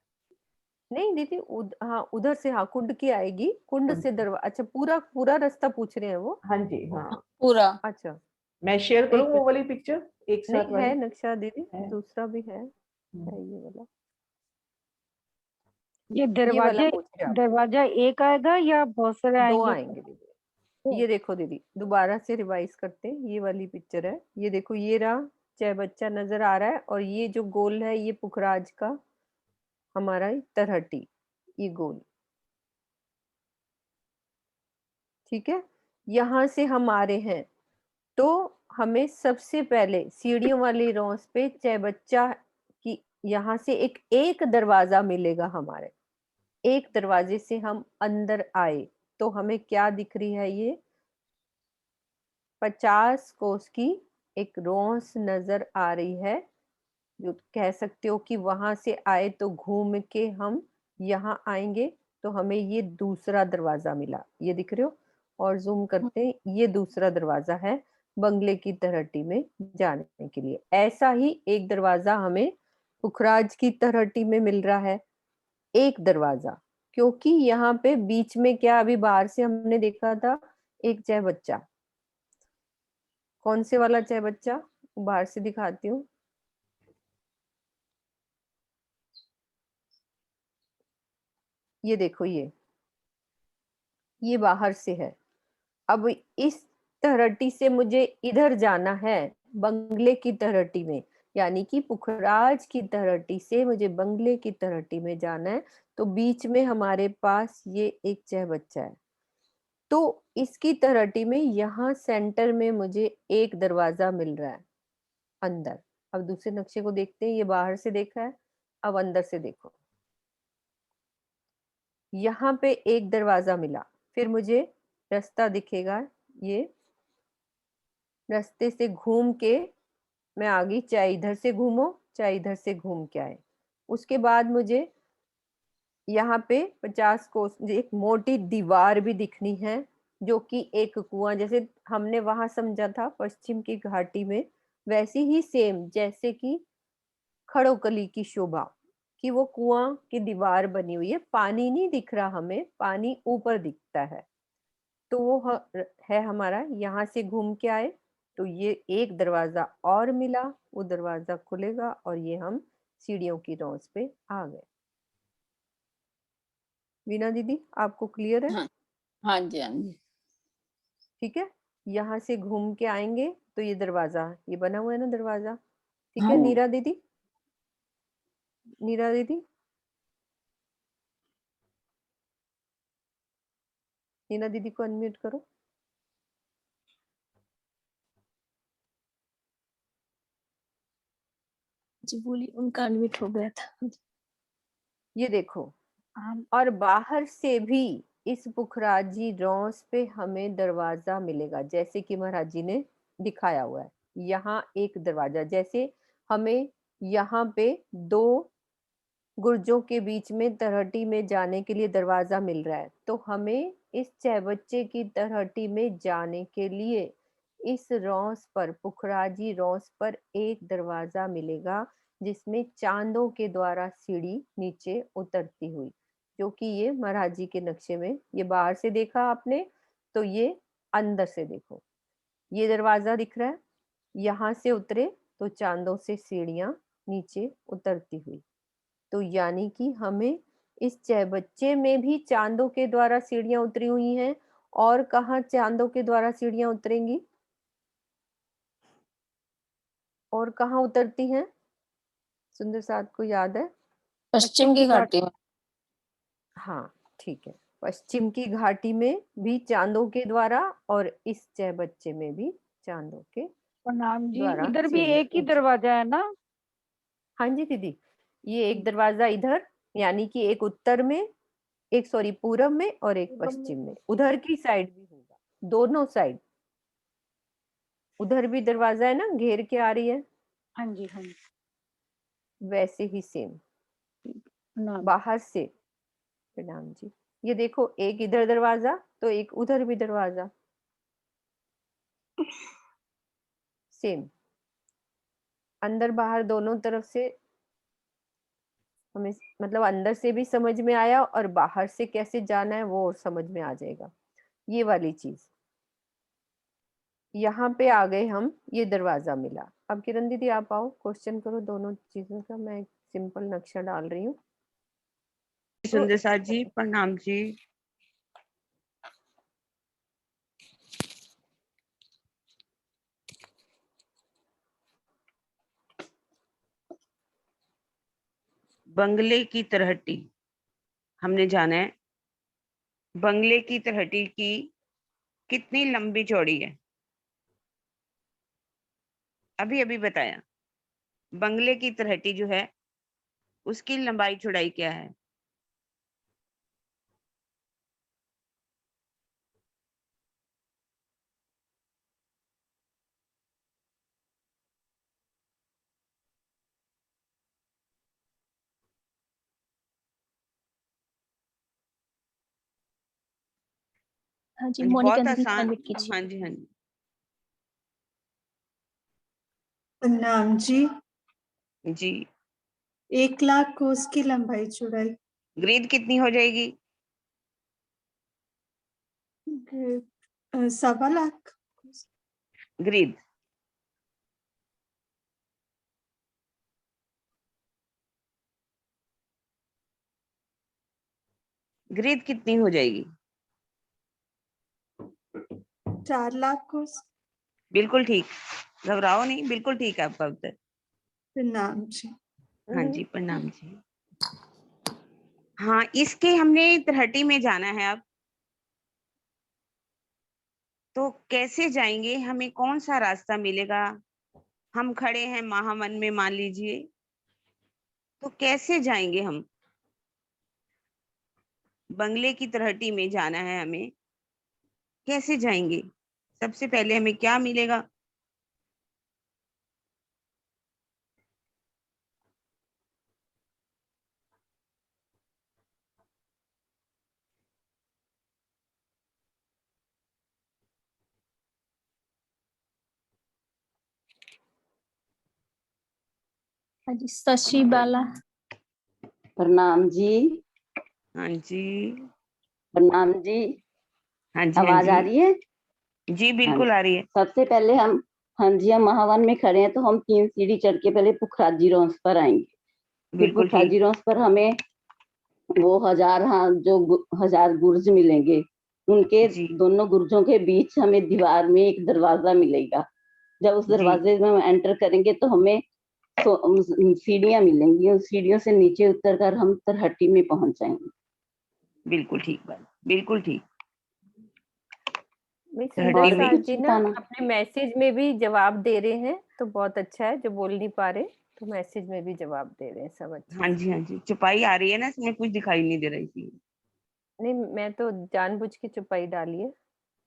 नहीं दीदी, हाँ उधर से, हाँ कुंड की आएगी, कुंड कुंड से की। दरवाजा। अच्छा, पूरा पूरा रास्ता पूछ रहे हैं वो? हाँ जी, हाँ। पूरा। अच्छा, मैं शेयर करूँ एक वो मिनट, वाली पिक्चर एक साथ नहीं है वाली? नक्शा दीदी, है। दूसरा भी है ये वाला, ये ये वाला दरवाजे, पूछ रहे हैं आप। दरवाजा एक आएगा या बहुत सारे दो आएंगे? आएंगे दीदी। ये देखो दीदी, दोबारा से रिवाइज करते हैं, ये वाली पिक्चर है, ये देखो ये रहा चाय बच्चा नजर आ रहा है, और ये जो गोल है ये पुखराज का हमारा तरहटी, ये गोल, ठीक है। यहाँ से हम आ रहे हैं तो हमें सबसे पहले सीढ़ियों वाली रौस पे चाय बच्चा की, यहाँ से एक एक दरवाजा मिलेगा हमारे, एक दरवाजे से हम अंदर आए तो हमें क्या दिख रही है? ये 50 कोस की एक रौस नजर आ रही है, जो कह सकते हो कि वहां से आए तो घूम के हम यहाँ आएंगे तो हमें ये दूसरा दरवाजा मिला, ये दिख रहे हो? और जूम करते हैं, ये दूसरा दरवाजा है बंगले की तरहटी में जाने के लिए। ऐसा ही एक दरवाजा हमें पुखराज की तरहटी में मिल रहा है, एक दरवाजा, क्योंकि यहाँ पे बीच में क्या, अभी बाहर से हमने देखा था एक चाय बच्चा, कौन से वाला चाय बच्चा? बाहर से दिखाती हूँ, ये देखो ये बाहर से है। अब इस तरहटी से मुझे इधर जाना है, बंगले की तरहटी में, यानी कि पुखराज की तरहटी से मुझे बंगले की तरहटी में जाना है। तो बीच में हमारे पास ये एक चह बच्चा है, तो इसकी तरहटी में यहाँ सेंटर में मुझे एक दरवाजा मिल रहा है अंदर। अब दूसरे नक्शे को देखते हैं, ये बाहर से देखा है, अब अंदर से देखो, यहाँ पे एक दरवाजा मिला, फिर मुझे रास्ता दिखेगा, ये रास्ते से घूम के मैं आ गई, चाहे इधर से घूमो चाहे इधर से घूम के आए। उसके बाद मुझे यहाँ पे 50 कोस एक मोटी दीवार भी दिखनी है, जो कि एक कुआं, जैसे हमने वहां समझा था पश्चिम की घाटी में, वैसी ही सेम, जैसे कि खड़ोकली की शोभा, कि वो कुआं की दीवार बनी हुई है, पानी नहीं दिख रहा हमें, पानी ऊपर दिखता है। तो वो है हमारा, यहाँ से घूम के आए तो ये एक दरवाजा और मिला, वो दरवाजा खुलेगा और ये हम सीढ़ियों की रौस पे आ गए। वीना दीदी आपको क्लियर है? हाँ, हाँ जी, हाँ जी। ठीक है, यहाँ से घूम के आएंगे तो ये दरवाजा, ये बना हुआ है ना दरवाजा, ठीक है। हाँ। नीरा दीदी, नीरा दीदी, नीना दीदी को अनम्यूट करो। जी बोलिए, उनका अनम्यूट हो गया था। ये देखो, और बाहर से भी इस पुखराजी रौस पे हमें दरवाजा मिलेगा, जैसे कि महाराज जी ने दिखाया हुआ है। यहाँ एक दरवाजा, जैसे हमें यहाँ पे दो गुर्जों के बीच में तरहटी में जाने के लिए दरवाजा मिल रहा है, तो हमें इस चहबच्चे की तरहटी में जाने के लिए इस रौस पर, पुखराजी रौस पर एक दरवाजा मिलेगा, जिसमें चांदों के द्वारा सीढ़ी नीचे उतरती हुई, जो कि ये महाराज जी के नक्शे में, ये बाहर से देखा आपने तो ये अंदर से देखो, ये दरवाजा दिख रहा है, यहाँ से उतरे तो चांदों से सीढ़ियां नीचे उतरती हुई। तो यानी कि हमें इस चहबच्चे में भी चांदों के द्वारा सीढ़ियां उतरी हुई हैं। और कहाँ चांदों के द्वारा सीढ़ियां उतरेंगी और कहाँ उतरती हैं? सुंदर साथ को याद है? पश्चिम की घाटी में। हाँ ठीक है, पश्चिम की घाटी में भी चांदों के द्वारा और इस चहबच्चे में भी चांदों के प्रणाम जी, द्वारा इधर भी सीढ़ियां एक ही नीचे। दरवाजा है ना? हाँ जी दीदी, ये एक दरवाजा इधर, यानी कि एक उत्तर में, एक सॉरी पूरब में और एक पश्चिम में, उधर की साइड भी होगा, दोनों साइड। उधर भी दरवाजा है ना, घेर के आ रही है, हाँ जी हाँ जी। वैसे ही सेम प्रणाम। बाहर से। प्रणाम जी। ये देखो, एक इधर दरवाजा तो एक उधर भी दरवाजा, सेम अंदर बाहर दोनों तरफ से हमें, मतलब अंदर से भी समझ में आया और बाहर से कैसे जाना है वो और समझ में आ जाएगा, ये वाली चीज। यहाँ पे आ गए हम, ये दरवाजा मिला। अब किरण दीदी आप आओ, क्वेश्चन करो दोनों चीजों का, मैं सिंपल नक्शा डाल रही हूँ। सुंदर साथ जी प्रणाम जी। बंगले की तरहटी हमने जाना है, बंगले की तरहटी की कितनी लंबी चौड़ी है? अभी अभी बताया, बंगले की तरहटी जो है उसकी लंबाई चौड़ाई क्या है? हाँ जी, मोनिका बहुत दीदी आसान। अनम्यूट कीजिए। हाँ जी हाँ जी। प्रणाम जी। जी 1,00,000 कोस की लंबाई चौड़ाई। ग्रीड कितनी हो जाएगी? 1,15,00,000। ग्रीड ग्रीड कितनी हो जाएगी? 4,00,000 कोस। बिल्कुल ठीक, घबराओ नहीं, बिल्कुल ठीक है आपका उत्तर। प्रणाम जी। हाँ जी प्रणाम जी। हाँ, इसके हमने तरहटी में जाना है अब, तो कैसे जाएंगे? हमें कौन सा रास्ता मिलेगा? हम खड़े हैं महावन में मान लीजिए, तो कैसे जाएंगे हम? बंगले की तरहटी में जाना है हमें, कैसे जाएंगे? सबसे पहले हमें क्या मिलेगा? हाँ जी, शशि बाला। प्रणाम जी। हाँ जी। प्रणाम जी। हाँ जी हाँ आवाज जी। आ रही है? जी हाँ बिल्कुल आ रही है। सबसे पहले हम, हाँ जी, हम महावन में खड़े हैं तो हम 3 सीढ़ी चढ़ के पहले पुखराजी रोंस पर आएंगे। फिर बिल्कुल पुखराजी ठीक। रोंस पर हमें वो 1000, हाँ, जो 1000 गुर्ज मिलेंगे, उनके जी दोनों गुर्जों के बीच हमें दीवार में एक दरवाजा मिलेगा। जब उस जी दरवाजे में हम एंटर करेंगे तो हमें सीढ़ियां मिलेंगी, उन सीढ़ियों से नीचे उतरकर हम तरहट्टी में पहुंच जाएंगे। बिल्कुल ठीक बात, बिल्कुल ठीक। सुंदर और भी साथ कुछ जी ना बताना? अपने मैसेज में भी जवाब दे रहे हैं, तो बहुत अच्छा है। जो बोल नहीं पा रहे तो मैसेज में भी जवाब दे रहे हैं, सब अच्छा हाँ है। जी हाँ जी, छुपाई आ रही है ना, इसमें कुछ दिखाई नहीं दे रही थी। नहीं, मैं तो जानबूझ के चुपाई डाली है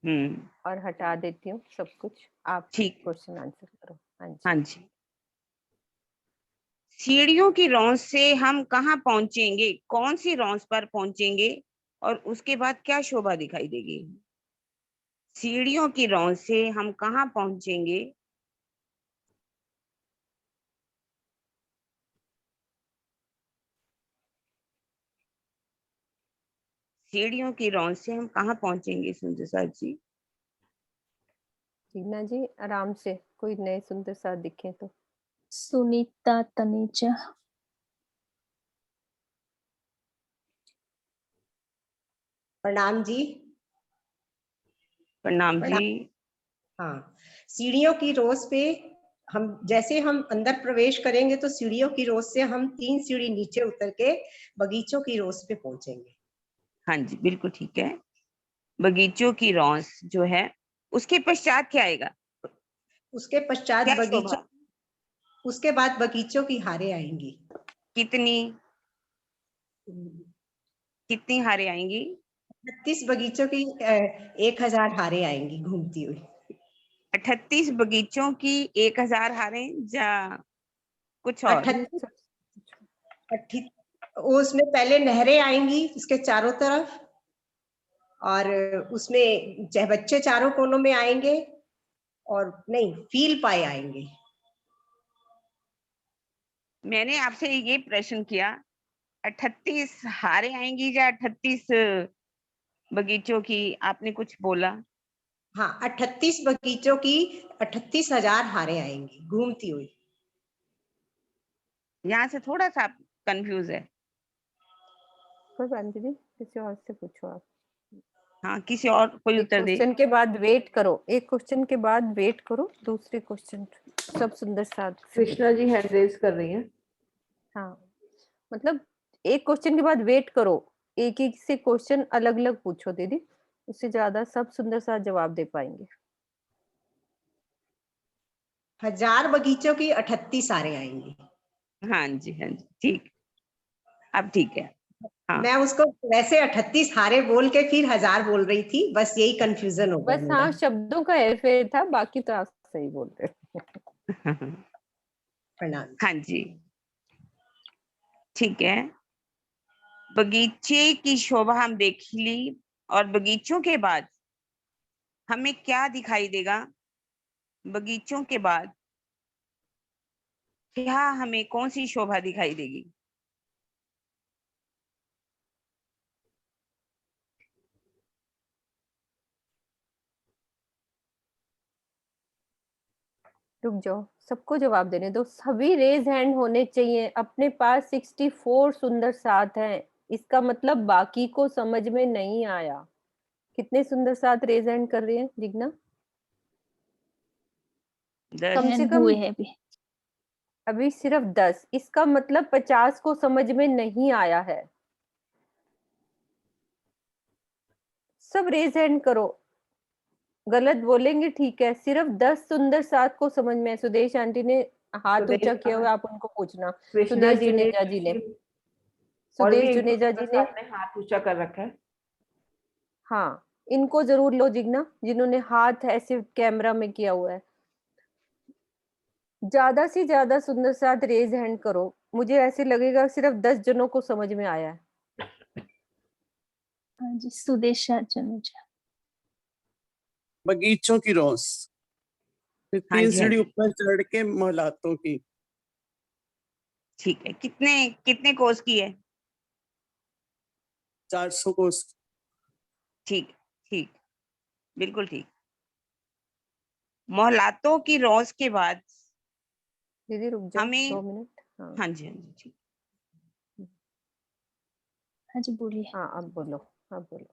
हम्म, और हटा देती हूँ सब कुछ। आप ठीक। क्वेश्चन आंसर करो। हाँ जी। हाँ जी। सीढ़ियों की रौंस से हम कहाँ पहुंचेंगे? कौन सी रौंस पर पहुंचेंगे और उसके बाद क्या शोभा दिखाई देगी? सीढ़ियों की रौंस से हम कहाँ पहुंचेंगे सीढ़ियों की रौंद से हम कहाँ पहुंचेंगे सुंदर साथ जी? जीना जी आराम से, कोई नए सुंदर साथ दिखे तो। सुनीता तनेजा। प्रणाम जी। प्रणाम जी। हाँ, सीढ़ियों की रोज पे हम जैसे हम अंदर प्रवेश करेंगे तो सीढ़ियों की रोज से हम 3 सीढ़ी नीचे उतर के बगीचों की रोज पे पहुंचेंगे। हाँ जी बिल्कुल ठीक है। बगीचों की रौंद जो है उसके पश्चात क्या आएगा? उसके पश्चात क्या बगीचों, शोभा? उसके बाद बगीचों की हारें आएंगी। कितनी कितनी हारें आएंगी? 38 बगीचों की 1000 हारें आएंगी घूमती हुई। 38 बगीचों की 1000 हारें या कुछ और? 38 उसमें पहले नहरें आएंगी उसके चारों तरफ, और उसमें बच्चे चारों कोनों में आएंगे, और नहीं फील पाए आएंगे। मैंने आपसे ये प्रश्न किया 38 हारें आएंगी या 38 बगीचों की, आपने कुछ बोला? हाँ, 38 बगीचों की 38,000 हारें आएंगी घूमती हुई। यहाँ से थोड़ा सा कंफ्यूज है। कोई बात नहीं दीदी, किसी और से पूछो आप। हाँ, किसी और कोई एक उत्तर दे। क्वेश्चन के बाद वेट करो, एक क्वेश्चन के बाद वेट करो, दूसरे क्वेश्चन सब सुंदर साथ। कृष्णा जी हैंड रेज कर रही हैं। हाँ, मतलब एक क्वेश्चन के बाद वेट करो, एक एक से क्वेश्चन अलग अलग पूछो दीदी, उससे ज्यादा सब सुंदर साथ जवाब दे पाएंगे। 1000 बगीचों की 38 हारें आएंगी। हाँ जी ठीक, अब ठीक है। हाँ। मैं उसको वैसे 38 हारे बोल के फिर 1000 बोल रही थी, बस यही कंफ्यूजन हो गया बस मेरा। हाँ, शब्दों का हेरफेर था, बाकी तो आप सही बोल रहे हैं। प्रणाम। हाँ जी ठीक है। बगीचे की शोभा हम देख ली, और बगीचों के बाद हमें क्या दिखाई देगा? बगीचों के बाद क्या हमें कौन सी शोभा दिखाई देगी? रुक जाओ, सबको जवाब देने दो, सभी रेज हैंड होने चाहिए। अपने पास 64 सुंदर साथ हैं, इसका मतलब बाकी को समझ में नहीं आया। कितने सुंदर साथ रेज हैंड कर रहे हैं जिग्ना? कम से कम हुए हैं अभी सिर्फ 10, इसका मतलब 50 को समझ में नहीं आया है। सब रेज हैंड करो, गलत बोलेंगे ठीक है। सिर्फ 10 सुंदर साथ को समझ में। सुदेश आंटी ने हाथ ऊंचा किया हुआ, आप उनको पूछना। कृष्णा सुदेश जी ने, जुनेजा जी ने, और भी सुदेश एक जुनेजा जी ने आपने हाथ ऊंचा कर रखा है। हाँ, इनको जरूर लो जिग्ना, जिन्होंने हाथ ऐसे कैमरा में किया हुआ है। ज्यादा से ज्यादा सुंदर साथ रेज हैंड करो, मुझे ऐसे लगेगा सिर्फ 10 जनों को समझ में आया है। हाँ जी, सुदेशा जनुजा। बगीचों की रोज, फिर हाँ 3 जी सीढ़ी ऊपर चढ़ के मोहलातों की। ठीक है। कितने कितने कोस की है? 400 कोस। ठीक ठीक, बिल्कुल ठीक। मोहलातों की रोज के बाद दीदी रुक जाओ हमें 2 मिनट। हाँ जी ठीक। हाँ जी बोलिए। हाँ अब बोलो, अब बोलो।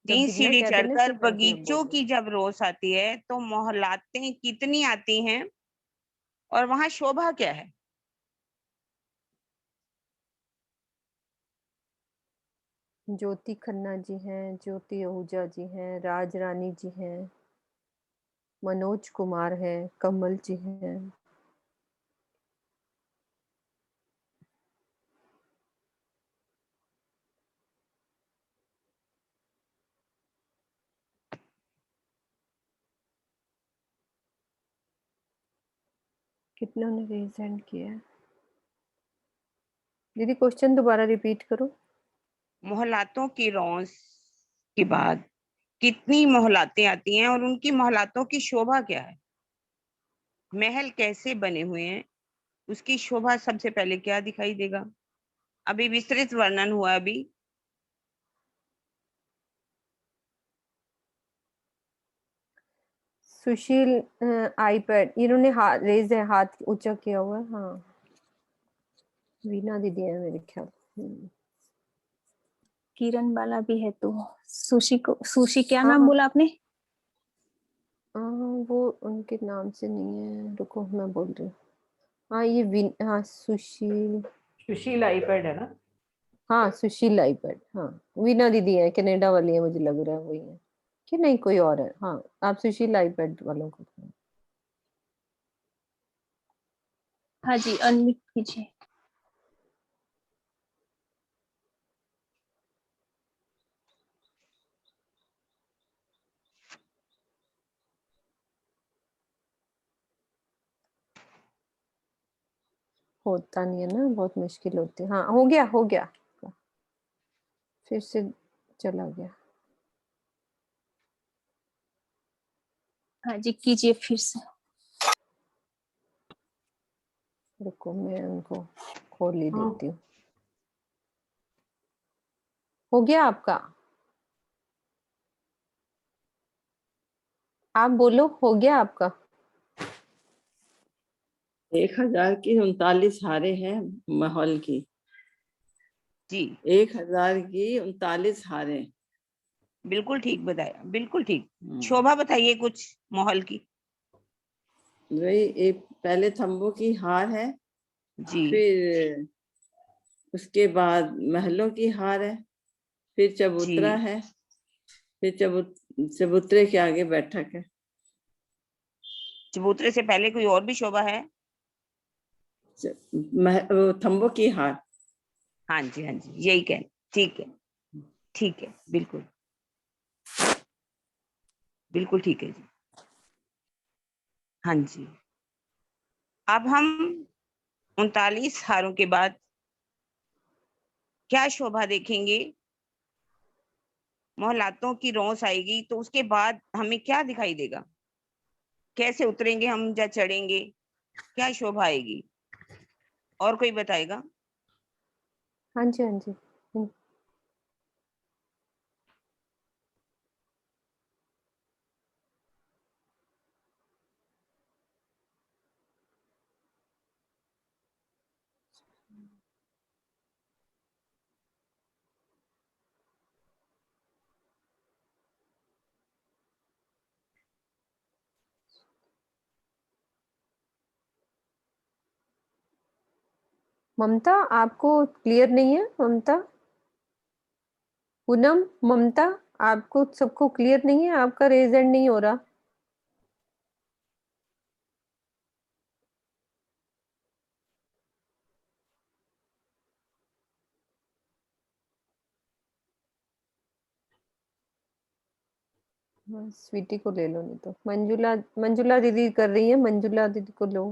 3 जिग्ना सीढ़ी कह देना चढ़कर फिर मैं बगीचों की जब रोज आती है तो मोहलातें कितनी आती हैं, और वहां शोभा क्या है? ज्योति खन्ना जी हैं, ज्योति आहूजा जी हैं, राज रानी जी हैं, मनोज कुमार हैं, कमल जी हैं। कितनों ने रेज हैंड किया है? दीदी क्वेश्चन दोबारा रिपीट करो। मोहलातों की रोज के बाद कितनी मोहलातें आती हैं, और उनकी मोहलातों की शोभा क्या है? महल कैसे बने हुए हैं, उसकी शोभा सबसे पहले क्या दिखाई देगा? अभी विस्तृत वर्णन हुआ अभी। सुशील आईपैड, इन्होंने हाथ रेज है, हाथ ऊंचा किया हुआ है। हाँ, वीना दीदी है मेरे ख्याल। किरण बाला भी है तो सुशी क्या हाँ, नाम बोला आपने? वो उनके नाम से नहीं है, रुको मैं बोल रही हूँ। हाँ ये हाँ सुशील आईपैड है ना? हाँ सुशील आईपैड, हाँ वीना दीदी है, कनाडा वाली है, मुझे लग रहा है वही है कि नहीं कोई और है। हाँ आप सुशील आईपैड वालों को। हाँ जी, अनम्यूट कीजिए। होता नहीं है ना, बहुत मुश्किल होती है। हाँ हो गया, हो गया, फिर से चला गया। हाँ जी, कीजिए फिर से। रुको मैं उनको खोल ही देती हूँ। हो गया आपका? आप बोलो, हो गया आपका? 1000 की 39 हारे हैं माहौल की जी। 1000 की 39 हारे। बिल्कुल ठीक बताया, बिल्कुल ठीक। शोभा बताइए कुछ माहौल की। वही एक पहले थंबों की हार है जी। फिर उसके बाद महलों की हार है, फिर चबूतरा जी। है, फिर चबूतरे के आगे बैठक है। चबूतरे से पहले कोई और भी शोभा है? थंबों की हार। हाँ जी, हाँ जी, यही कह, ठीक है, ठीक है, बिल्कुल बिल्कुल ठीक है जी। हाँ जी, अब हम 39 हारों के बाद क्या शोभा देखेंगे? मोहलातों की रौस आएगी तो उसके बाद हमें क्या दिखाई देगा? कैसे उतरेंगे हम या चढ़ेंगे? क्या शोभा आएगी? और कोई बताएगा? हाँ जी, हाँ जी। ममता आपको क्लियर नहीं है? ममता, पूनम, ममता, आपको सबको क्लियर नहीं है? आपका रेज एंड नहीं हो रहा? स्वीटी को ले लो, नहीं तो मंजुला, मंजुला दीदी कर रही है, मंजुला दीदी को लो।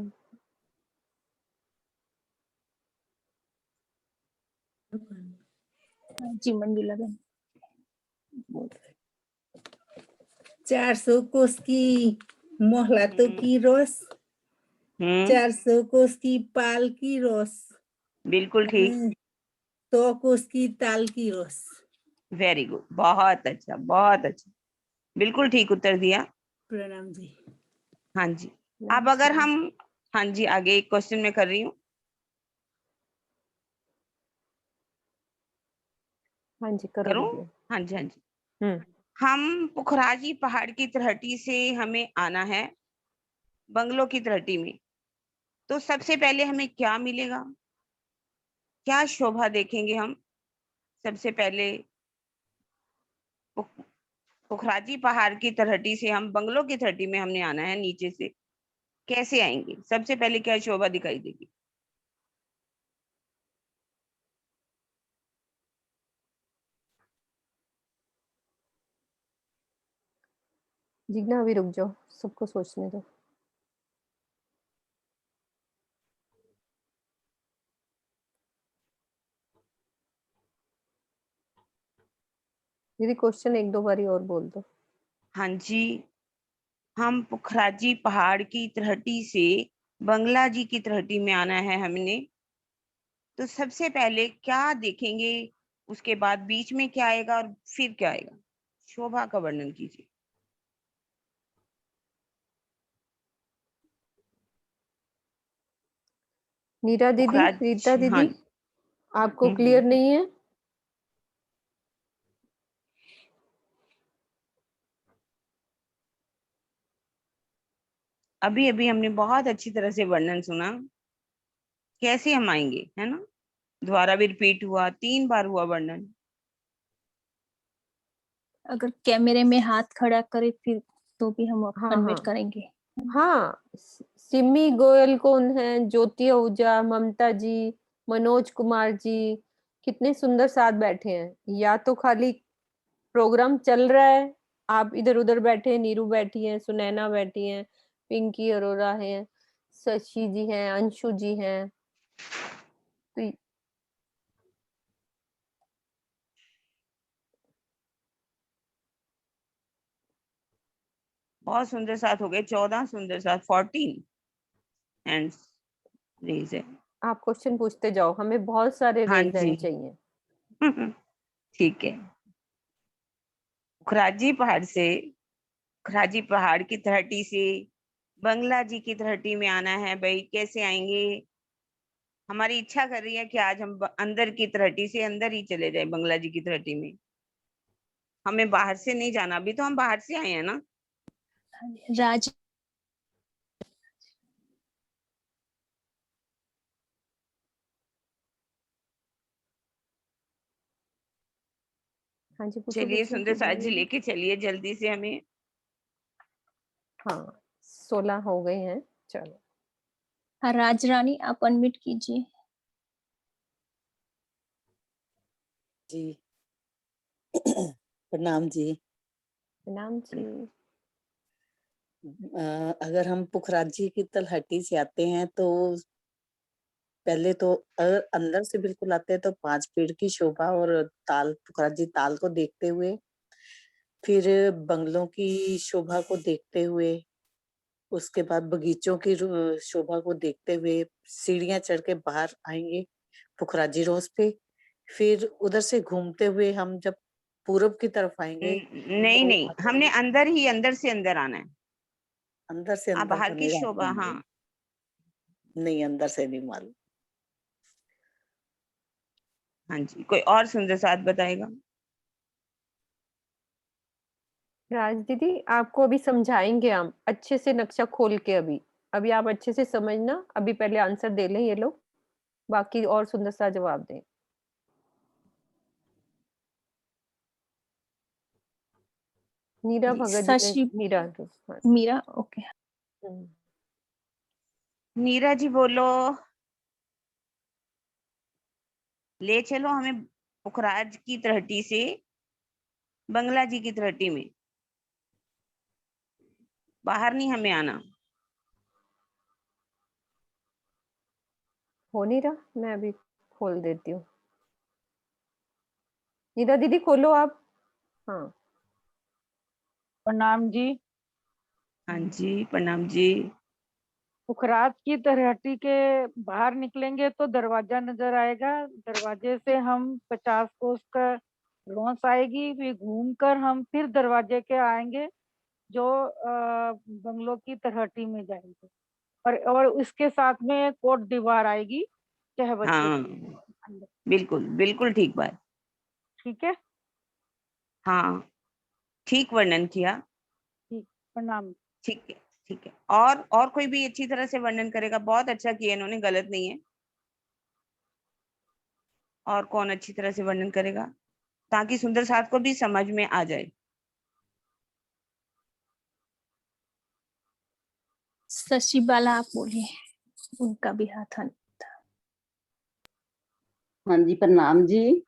जी मंजुला बहन। 400 कोस की मोहलातों की रोस, 400 कोस की पाल की रोस, बिल्कुल ठीक। 100 कोस की ताल की रोस। वेरी गुड, बहुत अच्छा, बहुत अच्छा, बिल्कुल ठीक उत्तर दिया। प्रणाम जी। हाँ जी, अब अगर हम, हाँ जी, आगे एक क्वेश्चन मैं कर रही हूँ। हाँ जी करो करूँ? दीदी। हाँ जी, हाँ जी। हम पुखराजी पहाड़ की तलहटी से हमें आना है बंगलों की तलहटी में, तो सबसे पहले हमें क्या मिलेगा? क्या शोभा देखेंगे हम? सबसे पहले पुखराजी पहाड़ की तलहटी से हम बंगलों की तलहटी में हमने आना है, नीचे से कैसे आएंगे? सबसे पहले क्या शोभा दिखाई देगी? जिग्ना अभी रुक जाओ, सबको सोचने दो। दीदी क्वेश्चन एक दो बारी और बोल दो। हाँ जी, हम पुखराजी पहाड़ की तलहटी से बंगला जी की तलहटी में आना है हमने, तो सबसे पहले क्या देखेंगे? उसके बाद बीच में क्या आएगा और फिर क्या आएगा? शोभा का वर्णन कीजिए। नीरा दीदी, पुखराज, रीता हाँ दीदी, आपको क्लियर नहीं है? अभी अभी हमने बहुत अच्छी तरह से वर्णन सुना, कैसे हम आएंगे, है ना? दोबारा भी रिपीट हुआ, 3 बार हुआ वर्णन। अगर कैमरे में हाथ खड़ा करे फिर तो भी हम हाँ कन्वर्ट हाँ करेंगे। हाँ, सिमी गोयल कौन है, ज्योति आहूजा, ममता जी, मनोज कुमार जी, कितने सुंदर साथ बैठे हैं। या तो खाली प्रोग्राम चल रहा है, आप इधर उधर बैठे हैं, नीरू बैठी है, सुनैना बैठी है, पिंकी अरोरा है, शशि जी हैं, अंशु जी हैं। तो बहुत सुंदर साथ हो गए, 14 सुंदर साथ, 14 एंड रेज है। आप क्वेश्चन पूछते जाओ, हमें बहुत सारे हाँ रेज जी। हैंड चाहिए। ठीक है। खुराजी पहाड़ से, खुराजी पहाड़ की तलहटी से बंगला जी की तलहटी में आना है भाई, कैसे आएंगे? हमारी इच्छा कर रही है कि आज हम अंदर की तलहटी से अंदर ही चले जाए बंगला जी की तलहटी में। हमें बाहर से नहीं जाना, अभी तो हम बाहर से आए हैं ना। राज हाँ जी, पूछो चलिए पूछो। सुंदर साथ जी लेके चलिए जल्दी से हमें। हाँ, 16 हो गए हैं, चलो। हाँ, राज रानी आप अनम्यूट कीजिए। जी प्रणाम जी। प्रणाम जी। अगर हम पुखराजी की तलहटी से आते हैं तो पहले तो अगर अंदर से बिल्कुल आते हैं तो 5 पेड़ की शोभा और ताल, पुखराजी ताल को देखते हुए, फिर बंगलों की शोभा को देखते हुए, उसके बाद बगीचों की शोभा को देखते हुए सीढ़ियां चढ़ के बाहर आएंगे पुखराजी रोज पे। फिर उधर से घूमते हुए हम जब पूरब की तरफ आएंगे नहीं तो नहीं, हमने अंदर ही अंदर से अंदर आना है। अंदर से अंदर बाहर तो की नहीं शोभा, रहते हाँ। नहीं, अंदर से नहीं मालूम। हाँ जी, कोई और सुंदर साथ बताएगा? राज दीदी, आपको अभी समझाएंगे हम अच्छे से, नक्शा खोल के। अभी अभी आप अच्छे से समझना, अभी पहले आंसर दे लें ये लोग, बाकी और सुंदर सा जवाब दें। नीरा भगत जी ने, मीरा हाँ। मीरा, ओके। नीरा जी बोलो, ले चलो हमें पुखराज की तलहटी से बंगला जी की तलहटी में, बाहर नहीं हमें आना। हो नहीं रहा, मैं अभी खोल देती हूँ। नीरा दीदी खोलो आप। हाँ, प्रणाम जी। हाँ जी, प्रणाम जी। पुखराज की तलहटी के बाहर निकलेंगे तो दरवाजा नजर आएगा। दरवाजे से हम 50 कोस का लॉन्च आएगी, फिर घूमकर हम फिर दरवाजे के आएंगे जो बंगलों की तलहटी में जाएंगे। और उसके साथ में कोट दीवार आएगी चाहे बच्चे हाँ बिल्कुल बिल्कुल ठीक बात। ठीक है। हाँ ठीक वर्णन किया। ठीक, प्रणाम। ठीक है ठीक है। और कोई भी अच्छी तरह से वर्णन करेगा? बहुत अच्छा किया इन्होंने, गलत नहीं है। और कौन अच्छी तरह से वर्णन करेगा ताकि सुंदर साथ को भी समझ में आ जाए? शशि बाला आप बोलिए, उनका भी हाथ था। हाँ जी, प्रणाम जी।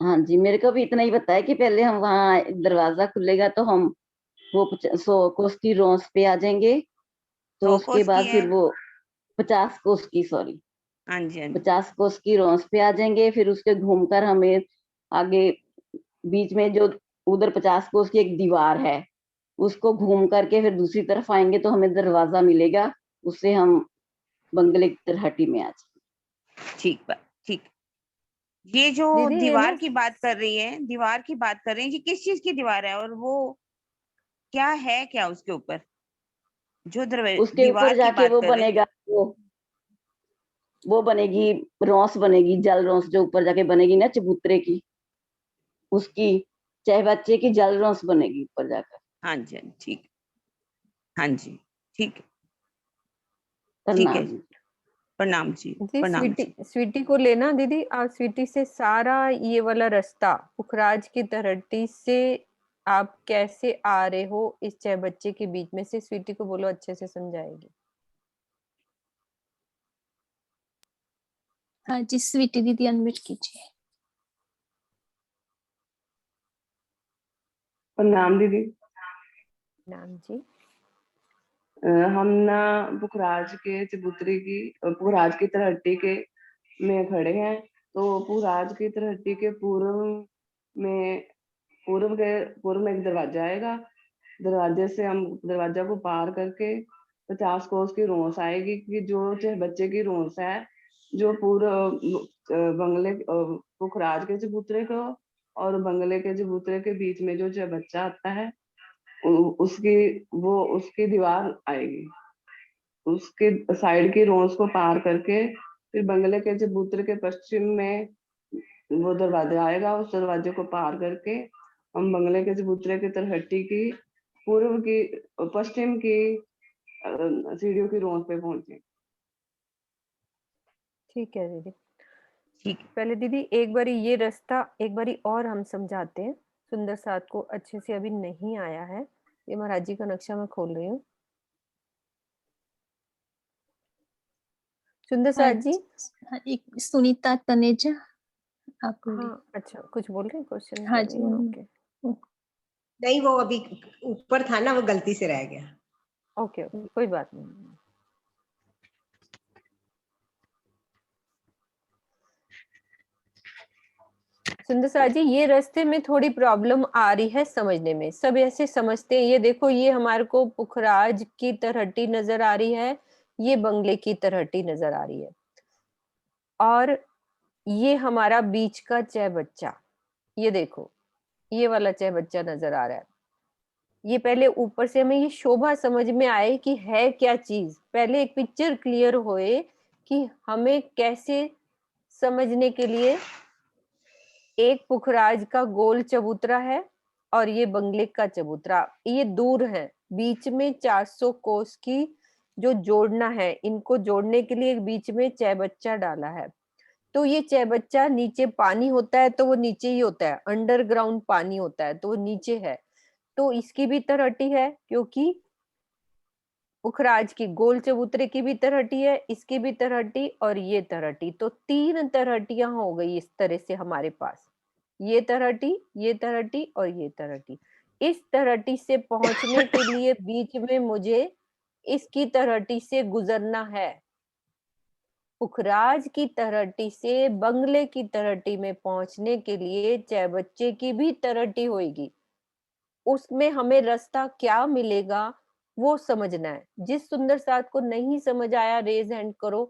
हाँ जी, मेरे को भी इतना ही पता है कि पहले हम वहाँ दरवाजा खुलेगा तो हम वो 100 कोस की रोंस पे आ जाएंगे। तो 100 उसके कोस की बाद है? फिर वो 50 कोस की, सॉरी, हाँ जी हाँ जी। 50 कोस की रोंस पे आ जाएंगे। फिर उसके घूमकर हमें आगे बीच में जो उधर 50 कोस की एक दीवार है उसको घूम करके फिर दूसरी तरफ आएंगे तो हमें दरवाजा मिलेगा, उससे हम बंगले की तलहटी में आ जाएंगे। ठीक बात, ठीक। ये जो दीदी ये दीवार ना, की बात कर रही है, दीवार की बात कर रही है, ये किस चीज की दीवार है और वो क्या है, क्या उसके ऊपर? जो उसके ऊपर दीवार की जाके बात वो कर रहे हैं। बनेगा, वो बनेगी रौस, बनेगी जल रौस, जो ऊपर जाके बनेगी ना चबूतरे की, उसकी चाहे बच्चे की जल रौस बनेगी ऊपर जाकर। हाँ जी, हाँ जी, ठीक, हाँ जी, ठीक है, ठीक प्रणाम है, जी। प्रणाम जी, जी प्रणाम स्वीटी, जी। स्वीटी को लेना दीदी, आप स्वीटी से सारा ये वाला रास्ता पुखराज की तरहटी से आप कैसे आ रहे हो इस 6 बच्चे के बीच में से, स्वीटी को बोलो, अच्छे से समझाएगी। हाँ जी, स्वीटी दीदी अनम्यूट कीजिए। प्रणाम दीदी। नाम जी। हम ना पुखराज के चबूतरे की, पुखराज की तरहट्टी के में खड़े हैं। तो पुखराज की तरहट्टी के में पूर्व में एक दरवाजा आएगा। दरवाजे से हम दरवाजा को पार करके 50 कोस की रोस आएगी, कि जो चाहे बच्चे की रोस है, जो बंगले पुखराज के चबूतरे को और बंगले के चबूतरे के बीच में जो चाहे बच्चा आता है, उसकी दीवार आएगी। उसके साइड की रोस को पार करके फिर बंगले के चबूतरे के पश्चिम में वो दरवाजा आएगा। उस दरवाजे को पार करके हम बंगले के चबूतरे की तरहट्टी की पूर्व की पश्चिम की सीढ़ियों की रोस पे पहुंचे। ठीक है दीदी। ठीक। पहले दीदी एक बारी ये रास्ता एक बारी और हम समझाते हैं, सुंदर साथ को अच्छे से अभी नहीं आया है। ये महाराज जी का नक्शा मैं खोल रही हूँ। सुंदर हाँ साथ जी। हाँ, एक सुनीता तनेजा, आप बोलिए। हाँ अच्छा, कुछ बोल रहे हैं, क्वेश्चन हाँ कर जी, रही हैं? ओके नहीं, वो अभी ऊपर था ना, वो गलती से रह गया। ओके ओके, कोई बात नहीं। सुंदर साथ जी, ये रास्ते में थोड़ी प्रॉब्लम आ रही है समझने में। सब ऐसे समझते हैं, ये देखो, ये हमारे को पुखराज की तरहटी नजर आ रही है, ये बंगले की तरहटी नजर आ रही है, और ये हमारा बीच का चह बच्चा, ये देखो, ये वाला चह बच्चा नजर आ रहा है। ये पहले ऊपर से हमें ये शोभा समझ में आए कि है क्या चीज, पहले एक पिक्चर क्लियर होए कि हमें कैसे समझने के लिए। एक पुखराज का गोल चबूतरा है और ये बंगले का चबूतरा, ये दूर है, बीच में 400 कोस की जो जोड़ना है, इनको जोड़ने के लिए बीच में चैबच्चा डाला है। तो ये चैबच्चा नीचे पानी होता है तो वो नीचे ही होता है, अंडरग्राउंड पानी होता है तो वो नीचे है। तो इसकी भी तरहटी है, क्योंकि पुखराज की गोल चबूतरे की भी तरहटी है, इसकी भी तरहटी और ये तरहटी, तो 3 तरहटियां हो गई इस तरह से हमारे पास, ये तरहटी, ये तरहटी और ये तरहटी। इस तरहटी से पहुंचने के लिए बीच में मुझे इसकी तरहटी से गुजरना है। पुखराज की तरहटी से बंगले की तरहटी में पहुंचने के लिए चैबच्चे की भी तरहटी होगी, उसमें हमें रास्ता क्या मिलेगा वो समझना है। जिस सुंदर साथ को नहीं समझ आया रेज हैंड करो,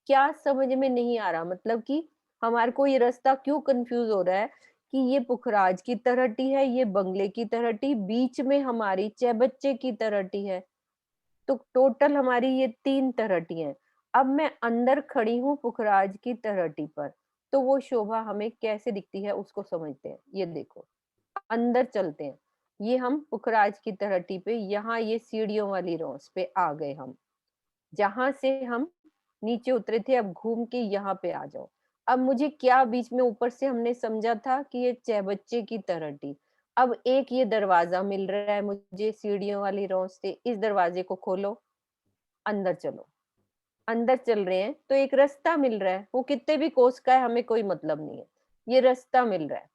क्या समझ में नहीं आ रहा, मतलब कि हमारे को ये रास्ता क्यों कंफ्यूज हो रहा है कि ये पुखराज की तरहटी है, ये बंगले की तरहटी, बीच में हमारी चैबच्चे की तरहटी है, तो टोटल हमारी ये 3 तरहटी हैं। अब मैं अंदर खड़ी हूँ पुखराज की तरहटी पर, तो वो शोभा हमें कैसे दिखती है उसको समझते हैं। ये देखो, अंदर चलते हैं, ये हम पुखराज की तरहटी पे, यहाँ ये सीढ़ियों वाली रोस पे आ गए हम, जहां से हम नीचे उतरे थे। अब घूम के यहाँ पे आ जाओ। अब मुझे क्या बीच में ऊपर से हमने समझा था कि ये चैबच्चे की तरहटी, अब एक ये दरवाजा मिल रहा है मुझे सीढ़ियों वाली रोस से, इस दरवाजे को खोलो, अंदर चलो। अंदर चल रहे हैं तो एक रास्ता मिल रहा है, वो कितने भी कोस का है हमें कोई मतलब नहीं है, ये रास्ता मिल रहा है।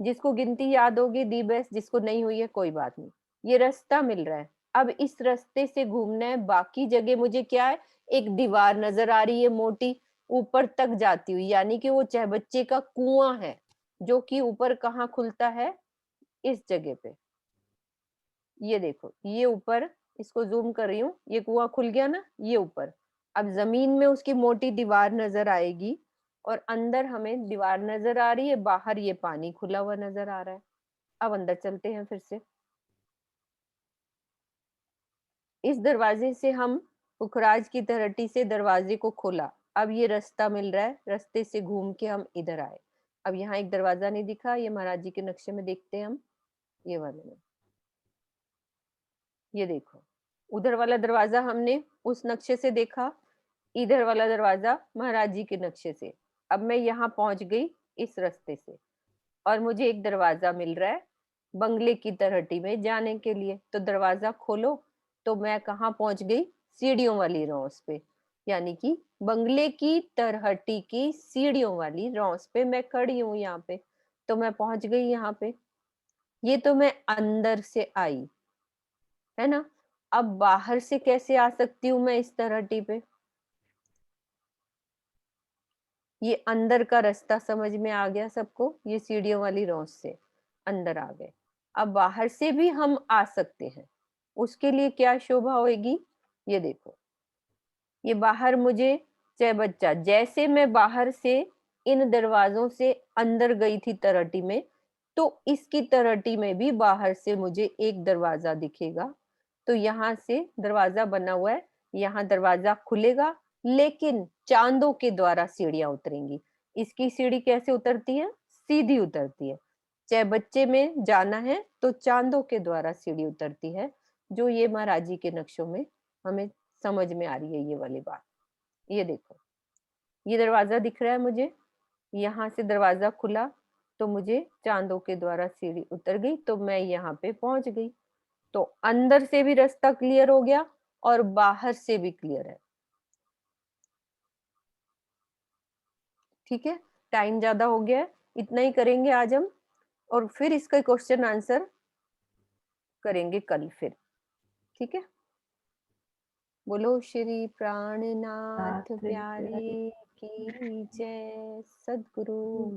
जिसको गिनती याद होगी दी बेस्ट, जिसको नहीं हुई है कोई बात नहीं, ये रास्ता मिल रहा है। अब इस रास्ते से घूमना है, बाकी जगह मुझे क्या है, एक दीवार नजर आ रही है मोटी, ऊपर तक जाती हुई, यानी कि वो चहबच्चे का कुआं है, जो कि ऊपर कहाँ खुलता है, इस जगह पे। ये देखो, ये ऊपर, इसको जूम कर रही हूँ, ये कुआं खुल गया ना, ये ऊपर। अब जमीन में उसकी मोटी दीवार नजर आएगी और अंदर हमें दीवार नजर आ रही है, बाहर ये पानी खुला हुआ नजर आ रहा है। अब अंदर चलते हैं फिर से। इस दरवाजे से हम पुखराज की तलहटी से दरवाजे को खोला। अब ये रास्ता मिल रहा है, रास्ते से घूम के हम इधर आए। अब यहाँ एक दरवाजा नहीं दिखा, ये महाराज जी के नक्शे में देखते हैं हम, ये वाले में। ये देखो, उधर वाला दरवाजा हमने उस नक्शे से देखा, इधर वाला दरवाजा महाराज जी के नक्शे से। अब मैं यहाँ पहुंच गई इस रास्ते से और मुझे एक दरवाजा मिल रहा है बंगले की तलहटी में जाने के लिए। तो दरवाजा खोलो तो मैं कहाँ पहुंच गई? सीढ़ियों वाली रौस पे, यानी कि बंगले की तलहटी की सीढ़ियों वाली रौस पे मैं खड़ी हूँ यहाँ पे। तो मैं पहुंच गई यहाँ पे। ये तो मैं अंदर से आई, है ना। अब बाहर से कैसे आ सकती हूँ मैं इस तलहटी पे? ये अंदर का रास्ता समझ में आ गया सबको? ये सीढ़ियों वाली रौस से अंदर आ गए। अब बाहर से भी हम आ सकते हैं, उसके लिए क्या शोभा होगी? ये देखो, ये बाहर मुझे चाहे बच्चा, जैसे मैं बाहर से इन दरवाजों से अंदर गई थी तलहटी में, तो इसकी तलहटी में भी बाहर से मुझे एक दरवाजा दिखेगा। तो यहाँ से दरवाजा बना हुआ है, यहाँ दरवाजा खुलेगा, लेकिन चांदों के द्वारा सीढ़ियां उतरेंगी। इसकी सीढ़ी कैसे उतरती है? सीधी उतरती है। चाहे बच्चे में जाना है तो चांदों के द्वारा सीढ़ी उतरती है, जो ये महाराज जी के नक्शों में हमें समझ में आ रही है ये वाली बात। ये देखो, ये दरवाजा दिख रहा है मुझे, यहाँ से दरवाजा खुला तो मुझे चांदों के द्वारा सीढ़ी उतर गई, तो मैं यहाँ पे पहुंच गई। तो अंदर से भी रास्ता क्लियर हो गया और बाहर से भी क्लियर है। ठीक है, टाइम ज्यादा हो गया है, इतना ही करेंगे आज हम, और फिर इसका क्वेश्चन आंसर करेंगे कल फिर। ठीक है, बोलो श्री प्राणनाथ प्यारे की जय। सद्गुरु